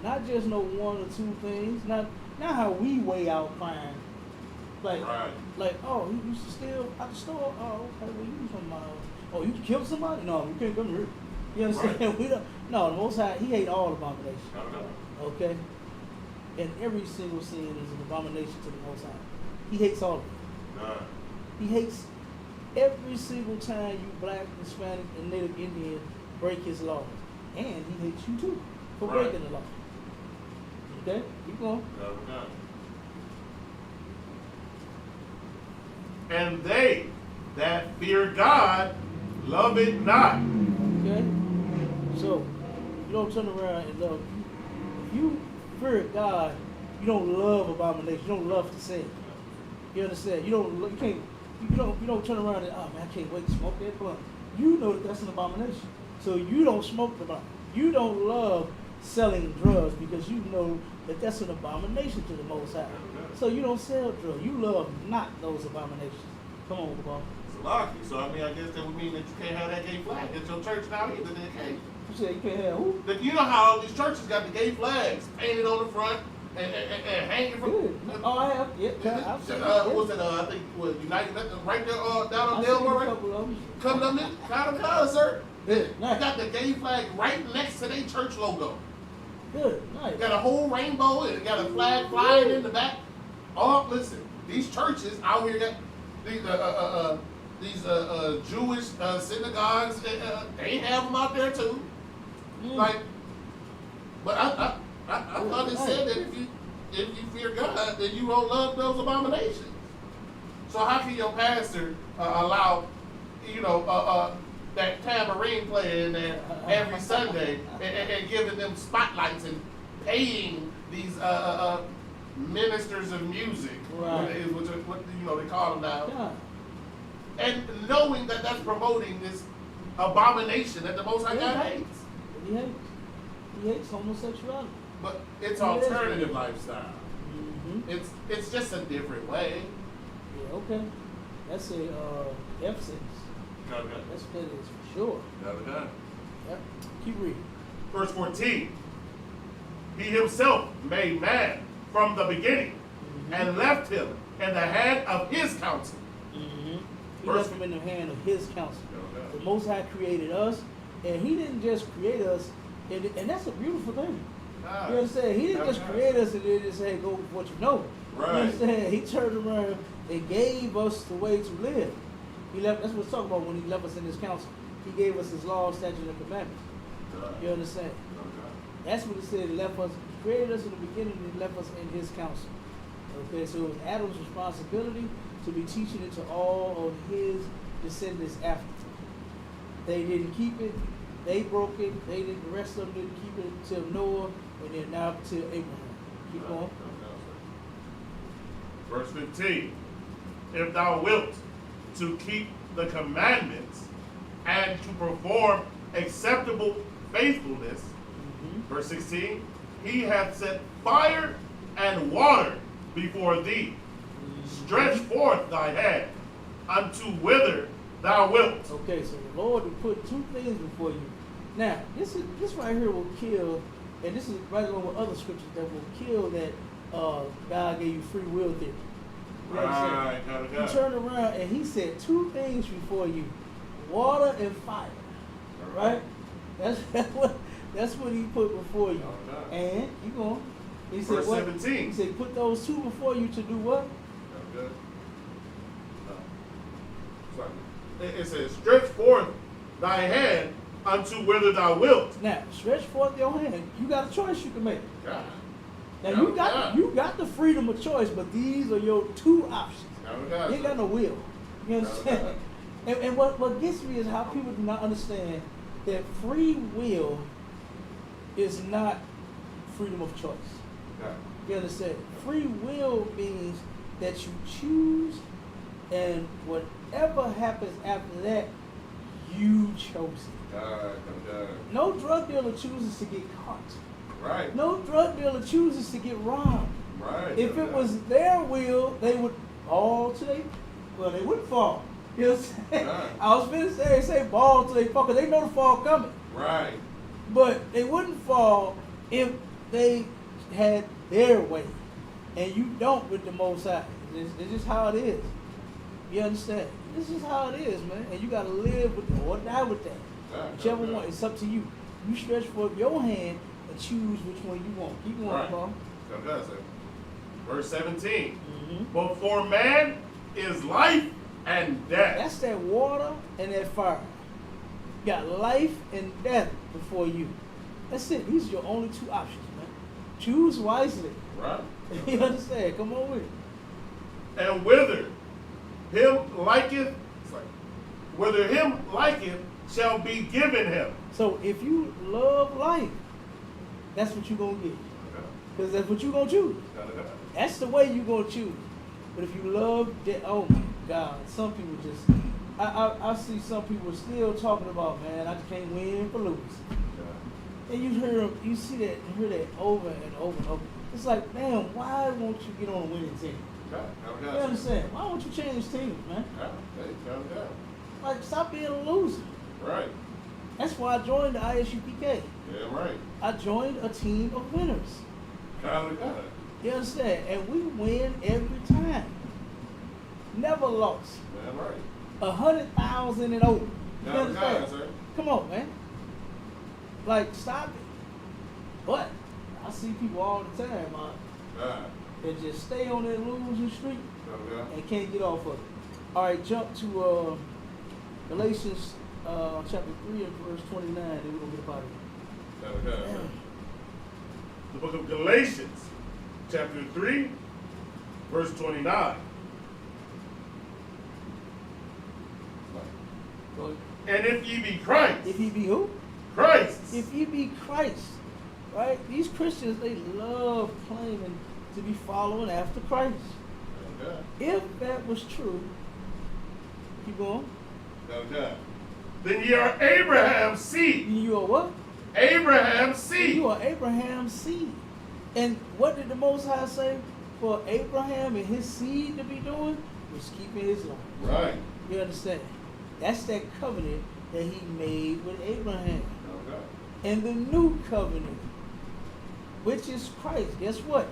S6: Not just no one or two things. Not how we weigh out crime.
S7: Right.
S6: Like, oh, he used to steal out the store. Oh, okay, well, you from oh, you killed somebody? No, you can't come here. You understand?
S7: Right.
S6: We don't. No, the Most High, He hate all abominations.
S7: No.
S6: Okay, and every single sin is an abomination to the Most High. He hates all of it.
S7: Nah.
S6: He hates every single time you black, Hispanic, and Native Indian break His laws, and He hates you too for
S7: Right.
S6: breaking the law. Okay, keep going.
S7: No. And they that fear God love it not.
S6: Okay, so you don't turn around and love. If you fear God, you don't love abomination. You don't love to sin. You understand? You don't turn around and, oh man, I can't wait to smoke that blunt. You know that that's an abomination. So you don't smoke the blunt. You don't love selling drugs because you know that that's an abomination to the Most High. So you don't sell drugs. You love not those abominations. Come on, Bob.
S7: It's lucky. So I guess that would mean that you can't have that gay flag at your church now either. Then can't.
S6: You said you can't have who?
S7: You know how all these churches got the gay flags painted on the front and hanging from.
S6: Good. Oh, I have. Yeah, I've seen it.
S7: What's it? I think was United right there down on
S6: I've seen a
S7: Delmar.
S6: couple of them.
S7: Coming up there, kind of concert.
S6: Good.
S7: They got the gay flag right next to their church logo.
S6: Good. Nice.
S7: Got a whole rainbow and it got a flag flying in the back. Oh, listen, these churches out here got these Jewish synagogues. They have them out there too. Like, but I thought it said that if you fear God, then you don't love those abominations. So how can your pastor allow, that tambourine playing there every Sunday and giving them spotlights and paying these ministers of music,
S6: Right.
S7: what they call them now,
S6: Yeah.
S7: and knowing that that's promoting this abomination that the Most High God
S6: Yeah.
S7: hates.
S6: He hates homosexuality.
S7: But it's
S6: Yeah, it is.
S7: alternative lifestyle.
S6: Mm-hmm.
S7: It's just a different way.
S6: Yeah, okay. That's a F sentence. That's what it is for sure. Yep. Keep reading.
S7: Verse 14. He himself made man from the beginning and left him in the hand of his counsel.
S6: Mm-hmm. He
S7: Verse-
S6: left him in the hand of His counsel. The Most High created us, and He didn't just create us, and that's a beautiful thing. You understand? He didn't just create us and then just say, go with what you know.
S7: Right.
S6: You understand? He turned around and gave us the way to live. He left. That's what we're talking about when He left us in His counsel. He gave us His law, statutes, and commandments. You understand? That's what He said. He left us, created us in the beginning, and He left us in His counsel. Okay, so it was Adam's responsibility to be teaching it to all of his descendants after. They didn't keep it. They broke it. They didn't. The rest of them didn't keep it until Noah, and then now till Abraham. Keep going.
S7: Verse 15. If thou wilt to keep the commandments and to perform acceptable faithfulness, verse 16, he hath set fire and water before thee. Stretch forth thy hand unto whither thou wilt.
S6: Okay, so the Lord will put two things before you. Now, this right here will kill, and this is right along with other scriptures that will kill that God gave you free will theory. You understand?
S7: Right,
S6: He turned around and He said two things before you: water and fire. Right? That's what He put before you. And keep going. He said
S7: Verse
S6: what?
S7: 17.
S6: He said put those two before you to do what?
S7: It says, stretch forth thy hand unto whither thou wilt.
S6: Now, stretch forth your hand. You got a choice you can make.
S7: God.
S6: Now
S7: Yeah.
S6: you got the freedom of choice, but these are your two options. You ain't got no will. You understand? And what gets me is how people do not understand that free will is not freedom of choice. You understand? Free will means that you choose And whatever happens after that, you chose it. No drug dealer chooses to get caught.
S7: Right.
S6: No drug dealer chooses to get robbed.
S7: Right.
S6: If it was their will, they would fall till they, well, they wouldn't fall. You know what I'm saying?
S7: Right.
S6: I was going to say ball till they fall, because they know the fall coming.
S7: Right.
S6: But they wouldn't fall if they had their way. And you don't with the Most High. It's just how it is. You understand? This is how it is, man. And you got to live with it or die with that. Whichever one, it's up to you. You stretch forth your hand and choose which one you want. Keep going,
S7: Right.
S6: Paul.
S7: Verse 17.
S6: Mhm.
S7: But for man is life and death.
S6: That's that water and that fire. You got life and death before you. That's it. These are your only two options, man. Choose wisely.
S7: Right.
S6: You understand? Come on with it.
S7: And whither him liketh, whether him liketh shall be given him.
S6: So if you love life, that's what you're going to get. Because that's what you're going to choose. That's the way you're going to choose. But if you love death, oh my God, some people just, I see some people still talking about, man, I just can't win for Louis. And you hear them, you see that, you hear that over and over and over. It's like, man, why won't you get on a winning team? You understand? Why won't you change teams, man? Like, stop being a loser.
S7: Right.
S6: That's why I joined the ISUPK.
S7: Yeah, right.
S6: I joined a team of winners. You understand? And we win every time. Never lost.
S7: Yeah, right.
S6: 100,000 and over. You
S7: Yeah,
S6: understand?
S7: sir.
S6: Come on, man. Like, stop it. But I see people all the time, that just stay on that losing streak and can't get off of it. All right, jump to Galatians chapter 3 and verse 29. Then we're going to get about it.
S7: The book of Galatians, chapter 3, verse 29.
S6: Go ahead.
S7: And if ye be Christ,
S6: If he be who?
S7: Christ.
S6: If he be Christ, right? These Christians, they love claiming to be following after Christ. If that was true, keep going.
S7: Then ye are Abraham's seed.
S6: You are what?
S7: Abraham's seed.
S6: You are Abraham's seed. And what did the Most High say for Abraham and his seed to be doing? Was keeping his law.
S7: Right.
S6: You understand? That's that covenant that he made with Abraham. And the new covenant, which is Christ, guess what?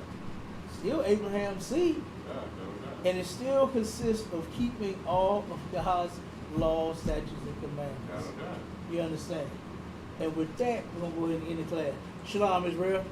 S6: Still Abraham's seed. And it still consists of keeping all of God's laws, statutes, and commandments. You understand? And with that, we're going to go ahead and end the class. Shalom, Israel.